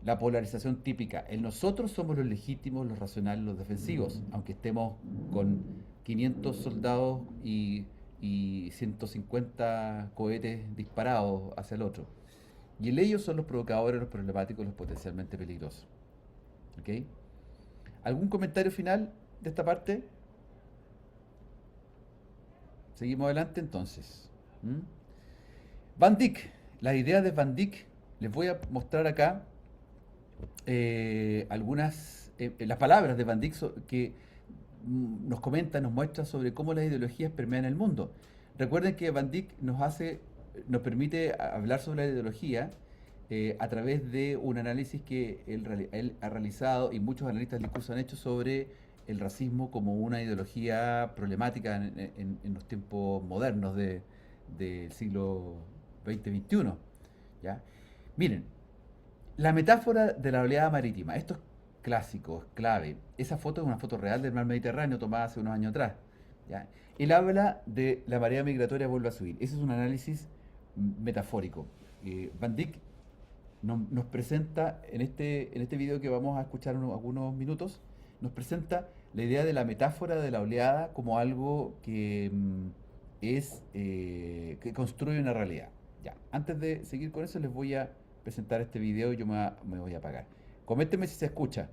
la polarización típica. El nosotros somos los legítimos, los racionales, los defensivos, aunque estemos con 500 soldados y 150 cohetes disparados hacia el otro. Y el ellos son los provocadores, los problemáticos, los potencialmente peligrosos. ¿Ok? ¿Algún comentario final de esta parte? Seguimos adelante entonces. ¿Mm? Van Dyck, las ideas de Van Dyck, les voy a mostrar acá algunas, las palabras de Van Dyck que nos comenta, nos muestra sobre cómo las ideologías permean el mundo. Recuerden que Van Dyck nos permite hablar sobre la ideología a través de un análisis que él ha realizado y muchos analistas del discurso han hecho sobre el racismo como una ideología problemática en los tiempos modernos del siglo XX-XXI. ¿Ya? Miren, la metáfora de la oleada marítima, esto es clásico, es clave. Esa foto es una foto real del mar Mediterráneo tomada hace unos años atrás. ¿Ya? Él habla de la marea migratoria vuelve a subir. Ese es un análisis metafórico. Van Dyck nos presenta en este video que vamos a escuchar algunos minutos, nos presenta la idea de la metáfora de la oleada como algo que que construye una realidad. Ya, antes de seguir con eso les voy a presentar este video y yo me voy a apagar. Coméntenme si se escucha.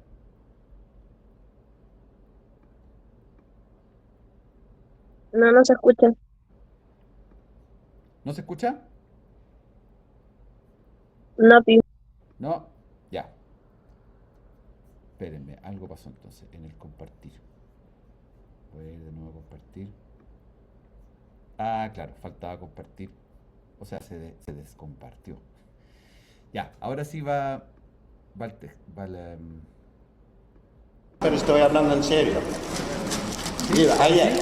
No, no se escucha. ¿No se escucha? No, pi. No, ya. Espérenme, algo pasó entonces en el compartir. Voy a ir de nuevo a compartir. Ah, claro, faltaba compartir. O sea, se descompartió. Ya, ahora sí va el va Pero estoy hablando en serio. Mira, ayer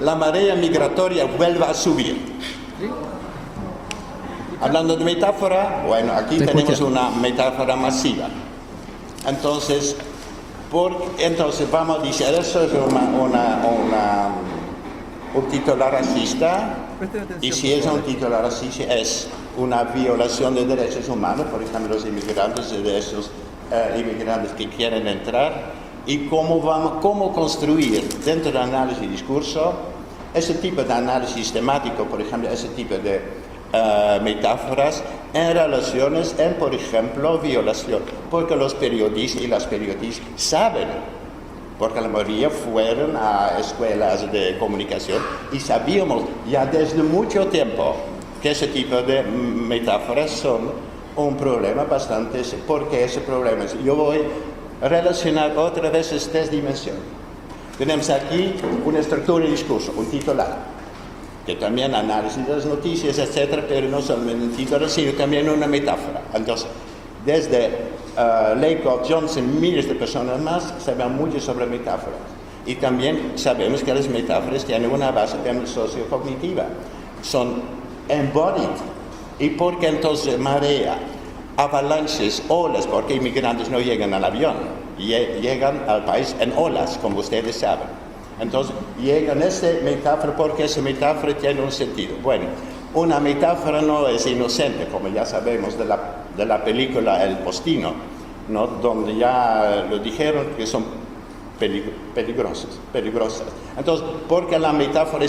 la marea migratoria vuelve a subir. Hablando de metáfora, bueno, aquí ¿Se tenemos escucha? una metáfora masiva. Entonces, entonces vamos a decir, eso es un título racista, Presten y atención, si por es un favor. título racista es una violación de derechos humanos, por ejemplo, los inmigrantes y de esos inmigrantes que quieren entrar, y cómo construir dentro del análisis y discurso ese tipo de análisis sistemático, por ejemplo, ese tipo de metáforas en relaciones, por ejemplo, violación, porque los periodistas y las periodistas saben, porque la mayoría fueron a escuelas de comunicación y sabíamos ya desde mucho tiempo que ese tipo de metáforas son un problema bastante, porque ese problema es, yo voy a relacionar otra vez estas dimensiones. Tenemos aquí una estructura de discurso, un titular, que también análisis de las noticias, etcétera, pero no solamente un titular, sino también una metáfora. Entonces, desde Laycock, Johnson, miles de personas más, saben mucho sobre metáforas. Y también sabemos que las metáforas tienen una base también sociocognitiva. Son embodied. ¿Y por qué entonces marea, avalanches, olas? Porque inmigrantes no llegan al avión, llegan al país en olas, como ustedes saben. Entonces, llegan a esa metáfora porque esa metáfora tiene un sentido. Bueno, una metáfora no es inocente, como ya sabemos de la película El Postino, ¿no? Donde ya lo dijeron que son peligrosas. Entonces, porque la metáfora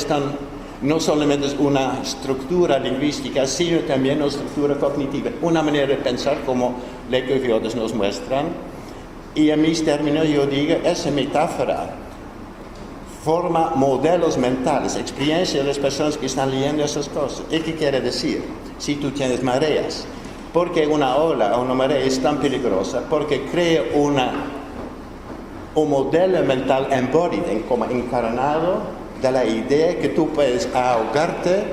no solamente es una estructura lingüística, sino también una estructura cognitiva, una manera de pensar como Laycock y otros nos muestran. Y en mis términos yo digo, esa metáfora forma modelos mentales, experiencias de las personas que están leyendo esas cosas. ¿Y qué quiere decir? Si tú tienes mareas, porque una ola o una marea es tan peligrosa, porque crea un modelo mental embodied, como encarnado, de la idea que tú puedes ahogarte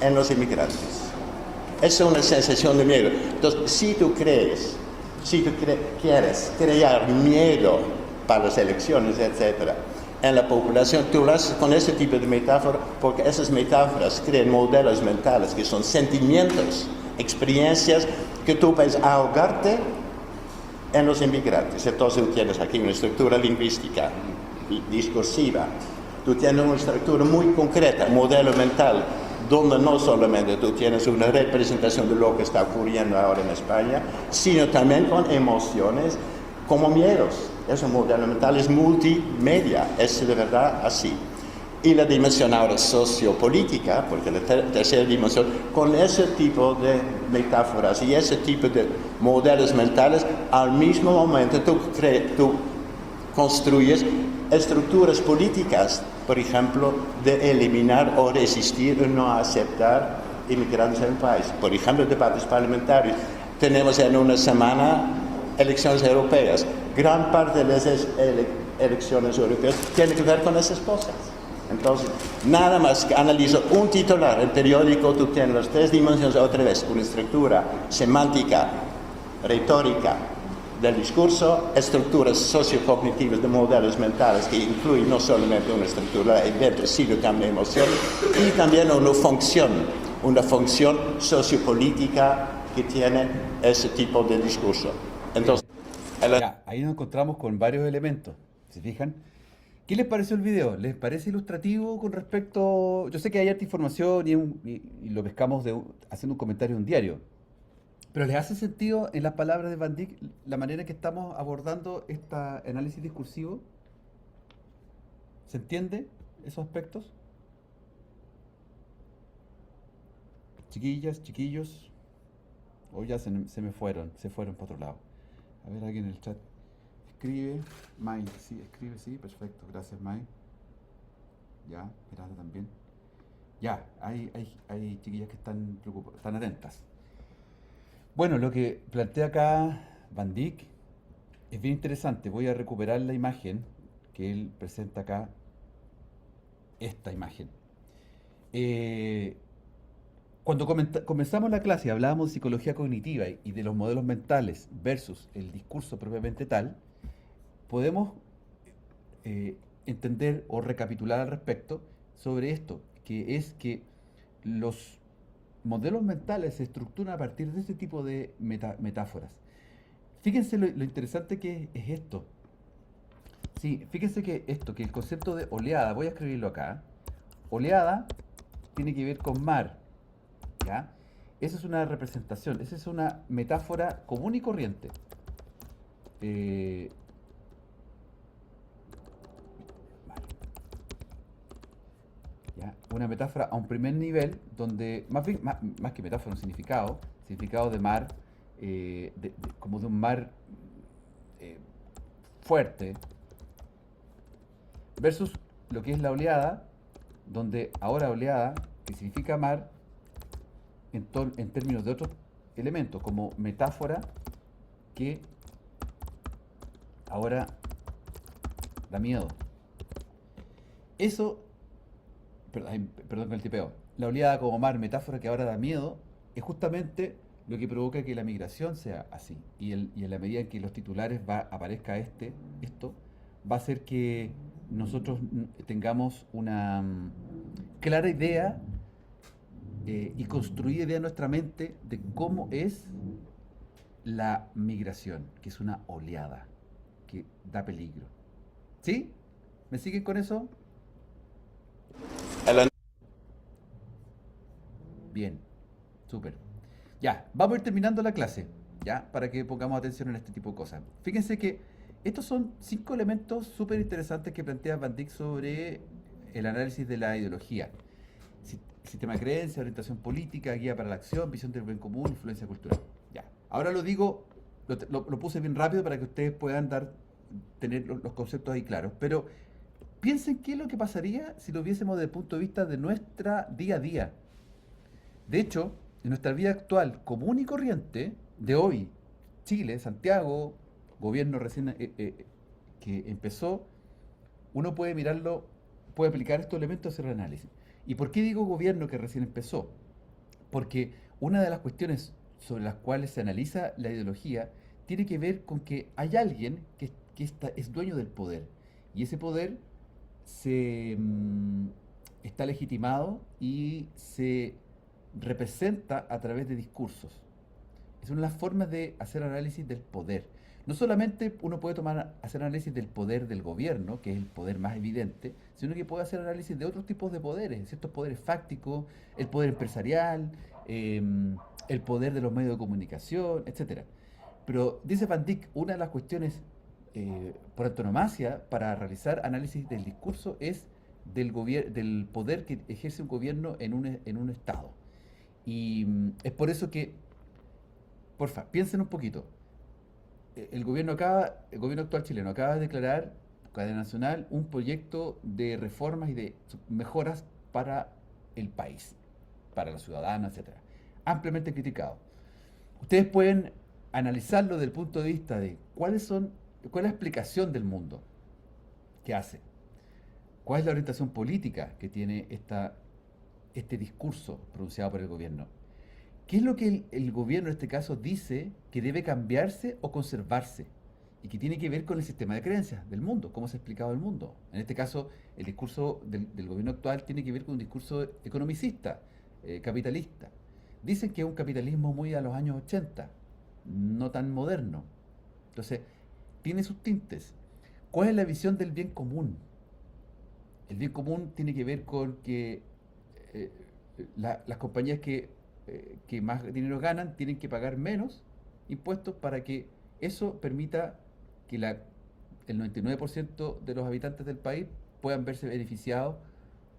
en los inmigrantes. Es una sensación de miedo. Entonces, si tú quieres crear miedo para las elecciones, etcétera, en la población, tú lo haces con ese tipo de metáfora, porque esas metáforas crean modelos mentales que son sentimientos, experiencias que tú puedes ahogarte en los inmigrantes. Entonces tú tienes aquí una estructura lingüística, discursiva, tú tienes una estructura muy concreta, modelo mental, donde no solamente tú tienes una representación de lo que está ocurriendo ahora en España, sino también con emociones como miedos. Ese modelo mental es multimedia, es de verdad así. Y la dimensión ahora sociopolítica, porque la tercera dimensión, con ese tipo de metáforas y ese tipo de modelos mentales, al mismo momento tú construyes estructuras políticas, por ejemplo, de eliminar o resistir o no aceptar inmigrantes en el país. Por ejemplo, debates parlamentarios. Tenemos en una semana elecciones europeas. Gran parte de esas elecciones europeas tiene que ver con esas cosas. Entonces, nada más que analizo un titular, el periódico, tú tienes las tres dimensiones otra vez, una estructura semántica, retórica del discurso, estructuras sociocognitivas de modelos mentales que incluyen no solamente una estructura de eventos, sino también emociones, y también una función sociopolítica que tiene ese tipo de discurso. Entonces, Ya, ahí nos encontramos con varios elementos. ¿Se fijan? ¿Qué les pareció el video? ¿Les parece ilustrativo con respecto? Yo sé que hay harta información y lo pescamos haciendo un comentario en un diario. Pero ¿les hace sentido en las palabras de Van Dyck la manera en que estamos abordando este análisis discursivo? ¿Se entiende esos aspectos? Chiquillas, chiquillos, o ya se fueron para otro lado. A ver, alguien en el chat escribe. May, sí, escribe, sí, perfecto, gracias May. Ya, Esmeralda también. Ya, hay chiquillas que están preocupadas, están atentas. Bueno, lo que plantea acá Van Dyck es bien interesante. Voy a recuperar la imagen que él presenta acá, esta imagen. Eh, Cuando comenzamos la clase y hablábamos de psicología cognitiva y de los modelos mentales versus el discurso propiamente tal, podemos eh, entender o recapitular al respecto sobre esto, que es que los modelos mentales se estructuran a partir de este tipo de metáforas. Fíjense lo interesante que es esto. Sí, fíjense que esto, que el concepto de oleada, voy a escribirlo acá. Oleada tiene que ver con mar, ¿ya? Esa es una representación, esa es una metáfora común y corriente. Eh, ¿Ya? Una metáfora a un primer nivel, donde más bien, más que metáfora, un significado de mar, como de un mar eh, fuerte, versus lo que es la oleada, donde ahora oleada, que significa mar, en términos de otros elementos, como metáfora, que ahora da miedo. Eso, perdón con el tipeo, la oleada como mar, metáfora que ahora da miedo, es justamente lo que provoca que la migración sea así. Y en la medida en que los titulares aparezca esto, va a hacer que nosotros tengamos una clara idea y construida idea en nuestra mente de cómo es la migración, que es una oleada, que da peligro. ¿Sí? ¿Me siguen con eso? Bien, súper. Ya, vamos a ir terminando la clase, ya, para que pongamos atención en este tipo de cosas. Fíjense que estos son 5 elementos súper interesantes que plantea Van Dyck sobre el análisis de la ideología. Sistema de creencia, orientación política, guía para la acción, visión del bien común, influencia cultural. Ya. Ahora lo digo, lo puse bien rápido para que ustedes puedan tener los conceptos ahí claros, pero piensen qué es lo que pasaría si lo viésemos desde el punto de vista de nuestra día a día. De hecho, en nuestra vida actual, común y corriente, de hoy, Chile, Santiago, gobierno recién que empezó, uno puede mirarlo, puede aplicar estos elementos y hacer el análisis. ¿Y por qué digo gobierno que recién empezó? Porque una de las cuestiones sobre las cuales se analiza la ideología tiene que ver con que hay alguien que es dueño del poder. Y ese poder está legitimado y se representa a través de discursos. Es una de las formas de hacer análisis del poder. No solamente uno puede hacer análisis del poder del gobierno, que es el poder más evidente, sino que puede hacer análisis de otros tipos de poderes, ciertos poderes fácticos, el poder empresarial, el poder de los medios de comunicación, etcétera. Pero dice Van Dyck, una de las cuestiones por antonomasia para realizar análisis del discurso es del poder que ejerce un gobierno en un Estado. Y es por eso que, porfa, piensen un poquito. El gobierno actual chileno acaba de declarar, cadena nacional, un proyecto de reformas y de mejoras para el país, para los ciudadanos, etcétera. Ampliamente criticado. Ustedes pueden analizarlo desde el punto de vista de cuál es la explicación del mundo que hace, cuál es la orientación política que tiene este discurso pronunciado por el gobierno. ¿Qué es lo que el gobierno en este caso dice que debe cambiarse o conservarse? Y que tiene que ver con el sistema de creencias del mundo, cómo se ha explicado el mundo. En este caso, el discurso del gobierno actual tiene que ver con un discurso economicista, capitalista. Dicen que es un capitalismo muy a los años 80, no tan moderno. Entonces, tiene sus tintes. ¿Cuál es la visión del bien común? El bien común tiene que ver con que las compañías que más dinero ganan tienen que pagar menos impuestos para que eso permita que el 99% de los habitantes del país puedan verse beneficiados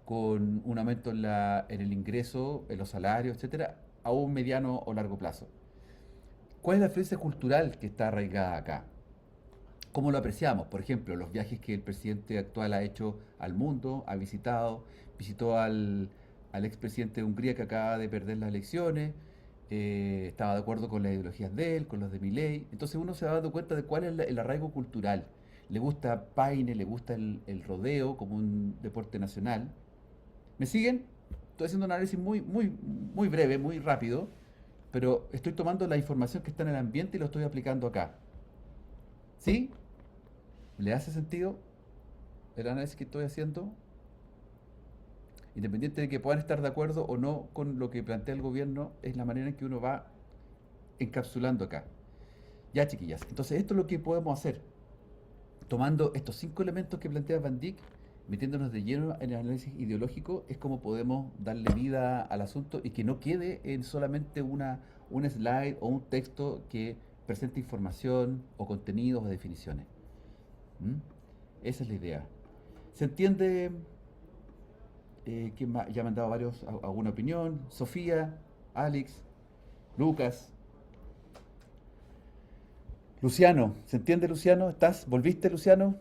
con un aumento en el ingreso, en los salarios, etcétera, a un mediano o largo plazo. ¿Cuál es la influencia cultural que está arraigada acá? ¿Cómo lo apreciamos? Por ejemplo, los viajes que el presidente actual ha hecho al mundo, ha visitó al expresidente de Hungría que acaba de perder las elecciones, estaba de acuerdo con las ideologías de él, con los de Milei. Entonces uno se va dando cuenta de cuál es el arraigo cultural. Le gusta Paine, le gusta el rodeo como un deporte nacional. ¿Me siguen? Estoy haciendo un análisis muy breve, muy rápido, pero estoy tomando la información que está en el ambiente y lo estoy aplicando acá. ¿Sí? ¿Le hace sentido el análisis que estoy haciendo? Independiente de que puedan estar de acuerdo o no con lo que plantea el gobierno, es la manera en que uno va encapsulando acá. Ya, chiquillas, entonces esto es lo que podemos hacer. Tomando estos 5 elementos que plantea Van Dijk, metiéndonos de lleno en el análisis ideológico, es como podemos darle vida al asunto y que no quede en solamente un slide o un texto que presente información o contenidos o definiciones. ¿Mm? Esa es la idea. ¿Se entiende? Ya me han dado varios alguna opinión. Sofía, Alex, Lucas, Luciano. ¿Se entiende, Luciano? ¿Estás? ¿Volviste, Luciano?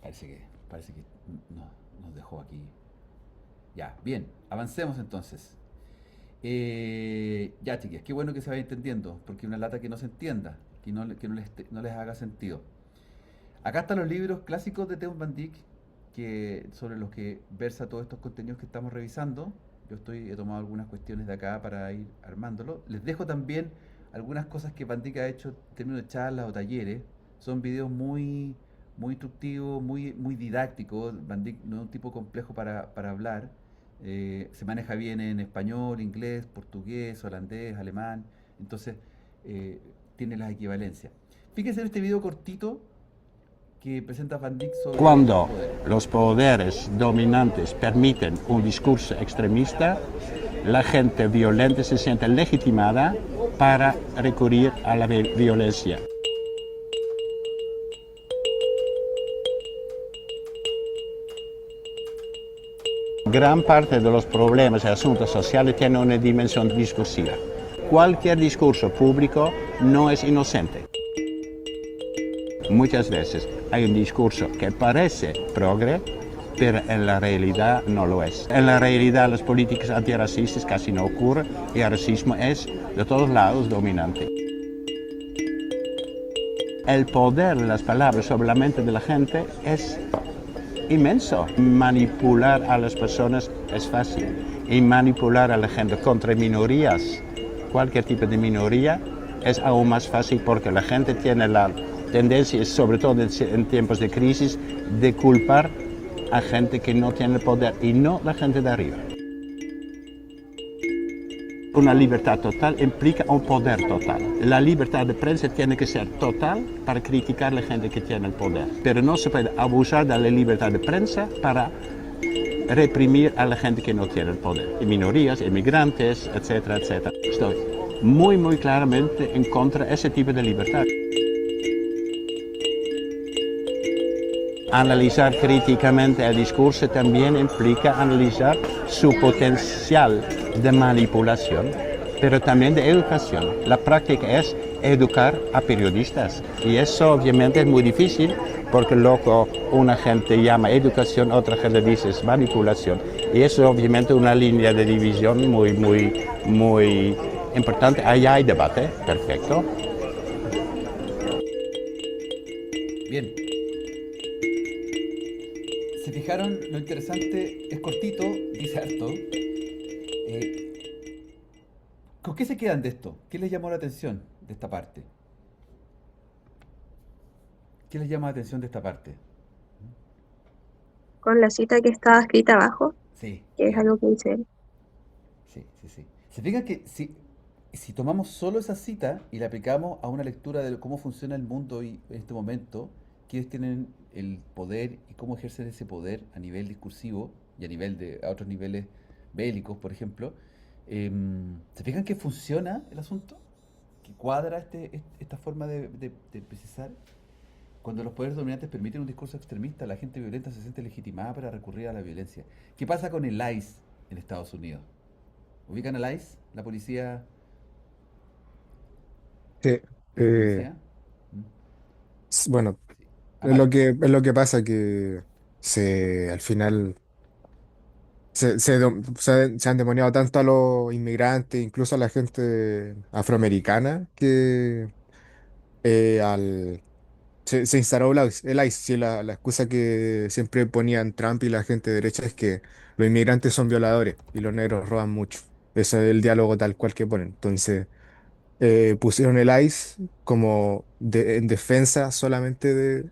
Parece que nos dejó aquí. Ya, bien, avancemos entonces. Ya, chiquillas, qué bueno que se vaya entendiendo, porque una lata que no se entienda, que no les haga sentido. Acá están los libros clásicos de Teun Van Dijk, sobre los que versa todos estos contenidos que estamos revisando. Yo he tomado algunas cuestiones de acá para ir armándolo. Les dejo también algunas cosas que Van Dijk ha hecho en términos de charlas o talleres. Son videos muy instructivos, muy didácticos. Van Dijk no es un tipo complejo para hablar. Se maneja bien en español, inglés, portugués, holandés, alemán. Entonces, tiene las equivalencias. Fíjense en este video cortito que presenta Van Dijk sobre Cuando el poder. los poderes dominantes permiten un discurso extremista, la gente violenta se siente legitimada para recurrir a la violencia. Gran parte de los problemas y asuntos sociales tienen una dimensión discursiva. Cualquier discurso público no es inocente. Muchas veces hay un discurso que parece progre, pero en la realidad no lo es. En la realidad las políticas antirracistas casi no ocurren y el racismo es de todos lados dominante. El poder de las palabras sobre la mente de la gente es inmenso. Manipular a las personas es fácil y manipular a la gente contra minorías, cualquier tipo de minoría, es aún más fácil porque la gente tiene la tendencia, sobre todo en tiempos de crisis, de culpar a gente que no tiene el poder y no la gente de arriba. Una libertad total implica un poder total. La libertad de prensa tiene que ser total para criticar a la gente que tiene el poder. Pero no se puede abusar de la libertad de prensa para reprimir a la gente que no tiene el poder. Y minorías, inmigrantes, etcétera, etcétera. Estoy muy claramente en contra de ese tipo de libertad. Analizar críticamente el discurso también implica analizar su potencial de manipulación, pero también de educación. La práctica es educar a periodistas y eso obviamente es muy difícil porque luego una gente llama educación, otra gente dice es manipulación y eso es obviamente una línea de división muy importante. Ahí hay debate, perfecto. Bien. ¿Se fijaron? Lo interesante es cortito, dice harto. ¿Con qué se quedan de esto? ¿Qué les llamó la atención de esta parte? ¿Qué les llama la atención de esta parte? Con la cita que estaba escrita abajo, Sí, que es algo que dice él. sí. Se fijan que si tomamos solo esa cita y la aplicamos a una lectura de cómo funciona el mundo en este momento, quiénes tienen el poder y cómo ejercen ese poder a nivel discursivo y a otros niveles bélicos, por ejemplo, ¿se fijan que funciona el asunto? ¿Que cuadra esta forma de precisar? Cuando los poderes dominantes permiten un discurso extremista, la gente violenta se siente legitimada para recurrir a la violencia. ¿Qué pasa con el ICE en Estados Unidos? ¿Ubican al ICE? La policía Sí, ¿Qué nos eh, decía? ¿Mm? bueno, Sí. Amaya. es lo que pasa que al final se han demoniado tanto a los inmigrantes, incluso a la gente afroamericana, que al se instaló el ICE. Sí, la excusa que siempre ponían Trump y la gente de derecha es que los inmigrantes son violadores y los negros roban mucho. Ese es el diálogo tal cual que ponen. Entonces, pusieron el ICE como en defensa solamente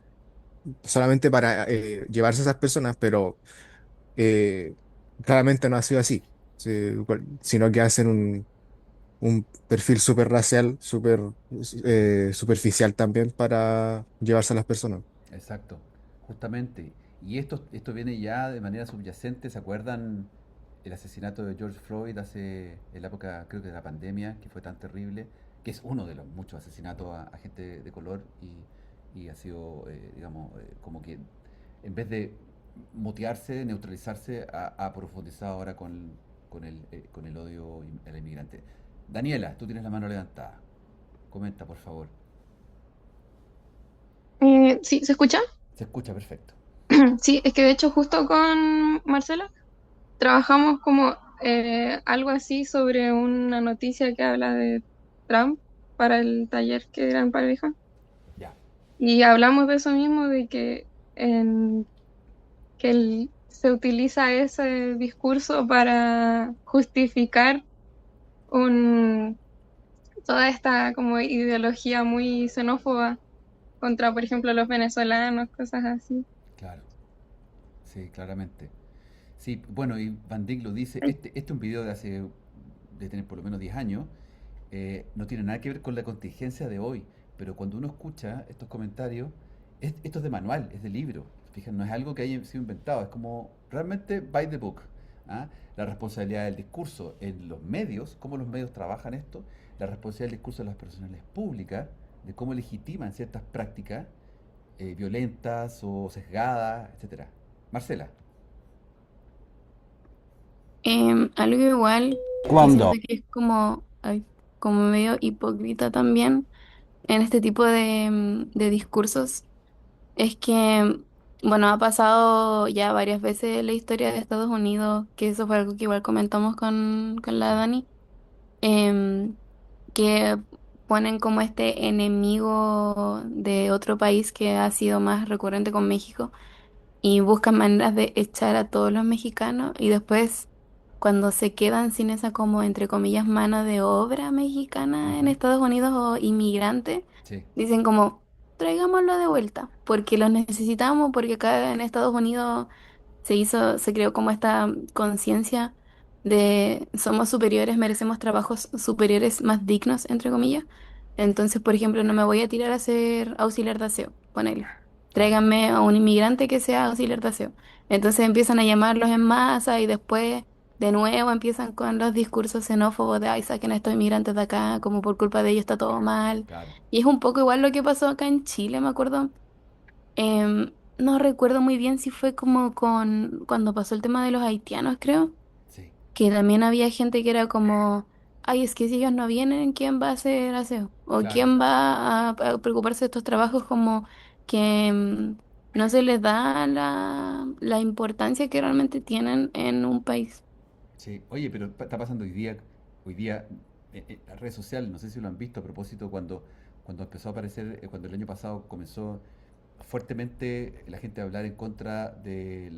para llevarse a esas personas, pero eh, claramente no ha sido así. Sí, sino que hacen un perfil súper racial, súper superficial también para llevarse a las personas. Exacto, justamente. Y esto viene ya de manera subyacente. ¿Se acuerdan el asesinato de George Floyd en la época, creo que de la pandemia, que fue tan terrible? Que es uno de los muchos asesinatos a gente de color y ha sido, digamos, como que en vez de motearse, neutralizarse, ha profundizado ahora con el odio al inmigrante. Daniela, tú tienes la mano levantada. Comenta, por favor. Sí, ¿se escucha? Se escucha perfecto. Sí, es que de hecho justo con Marcela trabajamos como algo así sobre una noticia que habla de Trump para el taller que era en pareja. Ya. Y hablamos de eso mismo, de que, se utiliza ese discurso para justificar un, toda esta como ideología muy xenófoba contra, por ejemplo, los venezolanos, cosas así. Claro, sí, claramente. Sí, bueno, y Van Dijk lo dice, este es un video de tener por lo menos 10 años, no tiene nada que ver con la contingencia de hoy, pero cuando uno escucha estos comentarios, esto es de manual, es de libro, fíjense, no es algo que haya sido inventado, es como realmente by the book. ¿Ah? La responsabilidad del discurso en los medios, cómo los medios trabajan esto, la responsabilidad del discurso de las personalidades públicas, de cómo legitiman ciertas prácticas violentas o sesgadas, etcétera. Marcela. Algo igual que siento que es como, ay, como medio hipócrita también en este tipo de discursos es que, bueno, ha pasado ya varias veces en la historia de Estados Unidos, que eso fue algo que igual comentamos con la Sí. Dani, em, que ponen como este enemigo de otro país que ha sido más recurrente con México y buscan maneras de echar a todos los mexicanos y después cuando se quedan sin esa como entre comillas mano de obra mexicana en Ujú. Estados Unidos o inmigrante, Sí, dicen como traigámoslo de vuelta porque los necesitamos, porque acá en Estados Unidos se creó como esta conciencia de somos superiores, merecemos trabajos superiores más dignos, entre comillas. Entonces, por ejemplo, no me voy a tirar a ser auxiliar de aseo, ponele. claro. Tráiganme a un inmigrante que sea auxiliar de aseo. Entonces empiezan a llamarlos en masa y después de nuevo empiezan con los discursos xenófobos de ay, saquen a estos inmigrantes de acá, como por culpa de ellos está todo mal. Claro. Y es un poco igual lo que pasó acá en Chile, me acuerdo. No recuerdo muy bien si fue como con cuando pasó el tema de los haitianos, creo, Sí, que también había gente que era como, ay, es que si ellos no vienen, ¿quién va a hacer aseo? ¿O claro. quién va a preocuparse de estos trabajos como que no se les da la importancia que realmente tienen en un país? Sí. Oye, pero está pasando hoy día, las redes sociales, no sé si lo han visto a propósito cuando empezó a aparecer, cuando el año pasado comenzó fuertemente la gente a hablar en contra de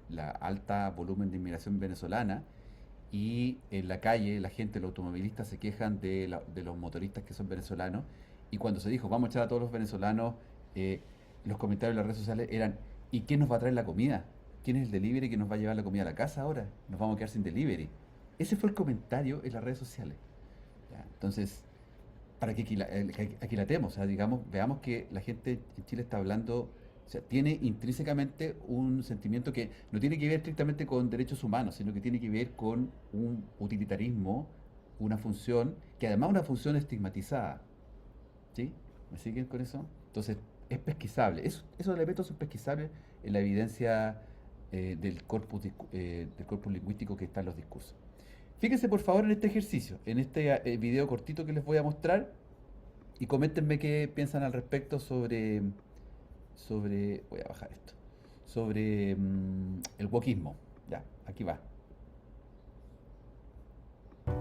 la alta volumen de inmigración venezolana y en la calle la gente, los automovilistas se quejan de los motoristas que son venezolanos y cuando se dijo vamos a echar a todos los venezolanos, eh, los comentarios en las redes sociales eran ¿y quién nos va a traer la comida? ¿Quién es el delivery que nos va a llevar la comida a la casa ahora? Nos vamos a quedar sin delivery. Ese fue el comentario en las redes sociales. ¿Ya? Entonces, para que aquilatemos, o sea, digamos, veamos que la gente en Chile está hablando, o sea, tiene intrínsecamente un sentimiento que no tiene que ver estrictamente con derechos humanos, sino que tiene que ver con un utilitarismo, una función, que además es una función estigmatizada. ¿Sí? ¿Me siguen con eso? Entonces, es pesquisable. Esos elementos son pesquisables en la evidencia del corpus lingüístico que está en los discursos. Fíjense por favor en este ejercicio, en este video cortito que les voy a mostrar. Y coméntenme qué piensan al respecto voy a bajar esto, sobre el wokismo. Ya, aquí va.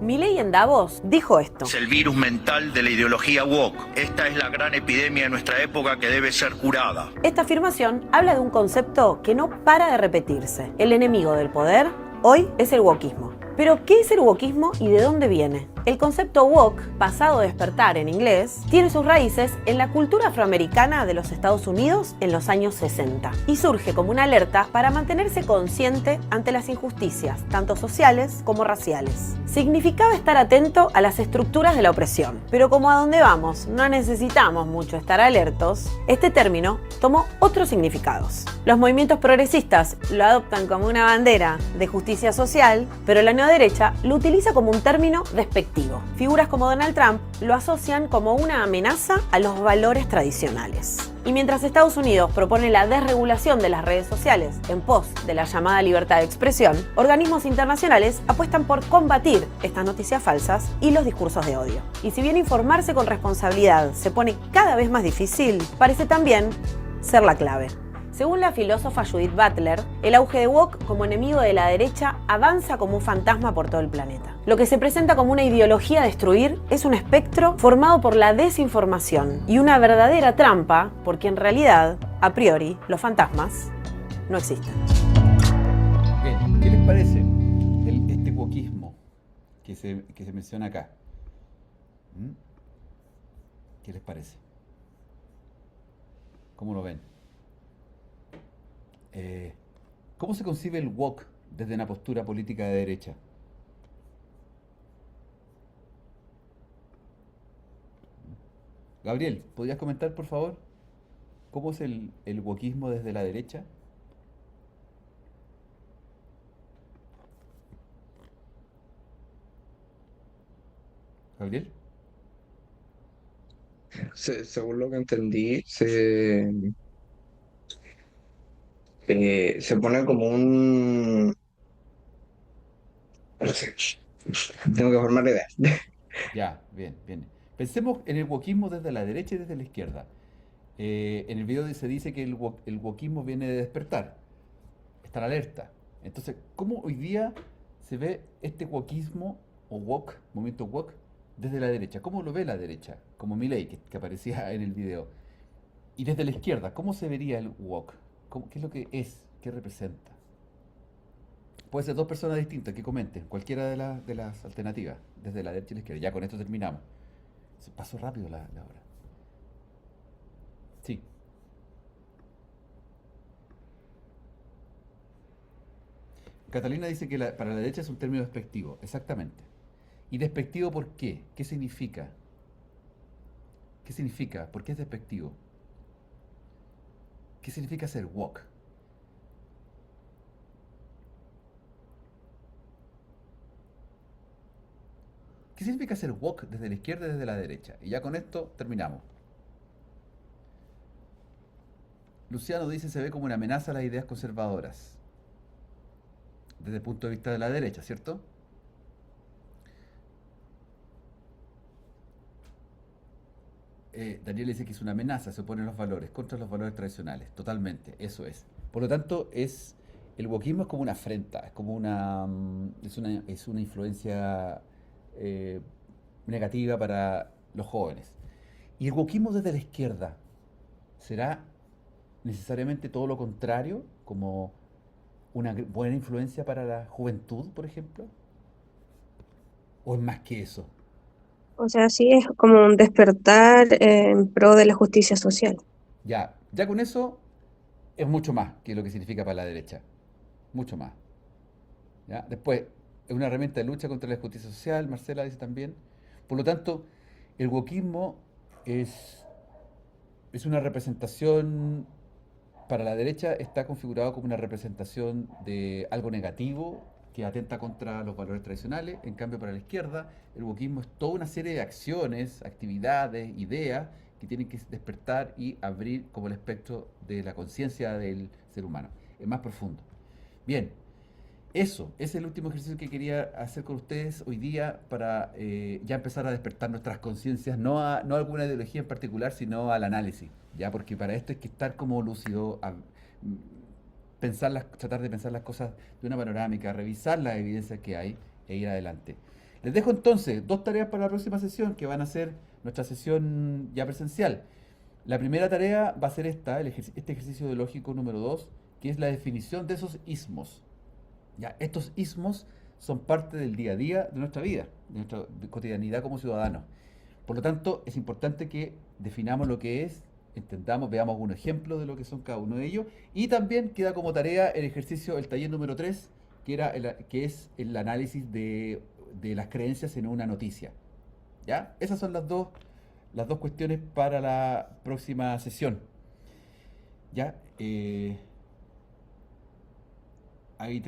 Milei en Davos dijo esto. Es el virus mental de la ideología woke. Esta es la gran epidemia de nuestra época que debe ser curada. Esta afirmación habla de un concepto que no para de repetirse. El enemigo del poder hoy es el wokismo. Pero, ¿qué es el wokismo y de dónde viene? El concepto woke, pasado de despertar en inglés, tiene sus raíces en la cultura afroamericana de los Estados Unidos en los años 60 y surge como una alerta para mantenerse consciente ante las injusticias, tanto sociales como raciales. Significaba estar atento a las estructuras de la opresión, pero como a donde vamos no necesitamos mucho estar alertos, este término tomó otros significados. Los movimientos progresistas lo adoptan como una bandera de justicia social, pero la neoderecha lo utiliza como un término despectivo. Figuras como Donald Trump lo asocian como una amenaza a los valores tradicionales. Y mientras Estados Unidos propone la desregulación de las redes sociales en pos de la llamada libertad de expresión, organismos internacionales apuestan por combatir estas noticias falsas y los discursos de odio. Y si bien informarse con responsabilidad se pone cada vez más difícil, parece también ser la clave. Según la filósofa Judith Butler, el auge de woke como enemigo de la derecha avanza como un fantasma por todo el planeta. Lo que se presenta como una ideología a destruir es un espectro formado por la desinformación y una verdadera trampa, porque en realidad, a priori, los fantasmas no existen. Bien, ¿qué les parece este wokismo que se menciona acá? ¿Mm? ¿Qué les parece? ¿Cómo lo ven? ¿Cómo se concibe el woke desde una postura política de derecha? Gabriel, ¿podrías comentar, por favor? ¿Cómo es el wokismo desde la derecha? Gabriel. Según lo que entendí, se pone como un... no sé, tengo que formar idea. Ya, bien, bien. Pensemos en el wokismo desde la derecha y desde la izquierda. En el video se dice que el wokismo viene de despertar, estar alerta. Entonces, ¿cómo hoy día se ve este wokismo o woke, movimiento woke, desde la derecha? ¿Cómo lo ve la derecha? Como Milei, que aparecía en el video. Y desde la izquierda, ¿cómo se vería el woke? ¿Qué es lo que es? ¿Qué representa? Puede ser dos personas distintas que comenten, cualquiera de las alternativas, desde la derecha y la izquierda. Ya con esto terminamos. Se pasó rápido la hora. Sí. Catalina dice que para la derecha es un término despectivo, exactamente. ¿Y despectivo por qué? ¿Qué significa? ¿Qué significa? ¿Por qué es despectivo? ¿Qué significa ser woke? ¿Qué significa ser woke desde la izquierda y desde la derecha? Y ya con esto terminamos. Luciano dice se ve como una amenaza a las ideas conservadoras. Desde el punto de vista de la derecha, ¿cierto? Daniel dice que es una amenaza, se oponen los valores, contra los valores tradicionales. Totalmente, eso es. Por lo tanto, el wokismo es como una afrenta, es como es una influencia negativa para los jóvenes. Y el wokismo desde la izquierda, ¿será necesariamente todo lo contrario, como una buena influencia para la juventud, por ejemplo? ¿O es más que eso? O sea, sí es como un despertar en pro de la justicia social. Ya con eso es mucho más que lo que significa para la derecha. Mucho más. ¿Ya? Después, es una herramienta de lucha contra la justicia social, Marcela dice también. Por lo tanto, el wokismo es una representación, para la derecha está configurado como una representación de algo negativo que atenta contra los valores tradicionales. En cambio, para la izquierda, el wokismo es toda una serie de acciones, actividades, ideas que tienen que despertar y abrir como el espectro de la conciencia del ser humano. Es más profundo. Bien, Eso es el último ejercicio que quería hacer con ustedes hoy día para ya empezar a despertar nuestras conciencias, no a alguna ideología en particular, sino al análisis, ¿ya? Porque para esto hay que estar como lúcido, tratar de pensar las cosas de una panorámica, revisar las evidencias que hay e ir adelante. Les dejo entonces 2 tareas para la próxima sesión, que van a ser nuestra sesión ya presencial. La primera tarea va a ser este ejercicio ideológico número 2, que es la definición de esos ismos. Ya, estos ismos son parte del día a día de nuestra vida, de nuestra cotidianidad como ciudadanos. Por lo tanto, es importante que definamos lo que es, entendamos, veamos algún ejemplo de lo que son cada uno de ellos, y también queda como tarea el ejercicio, el taller número 3, que es el análisis de las creencias en una noticia. ¿Ya? Esas son las dos cuestiones para la próxima sesión. ¿Ya? Ahí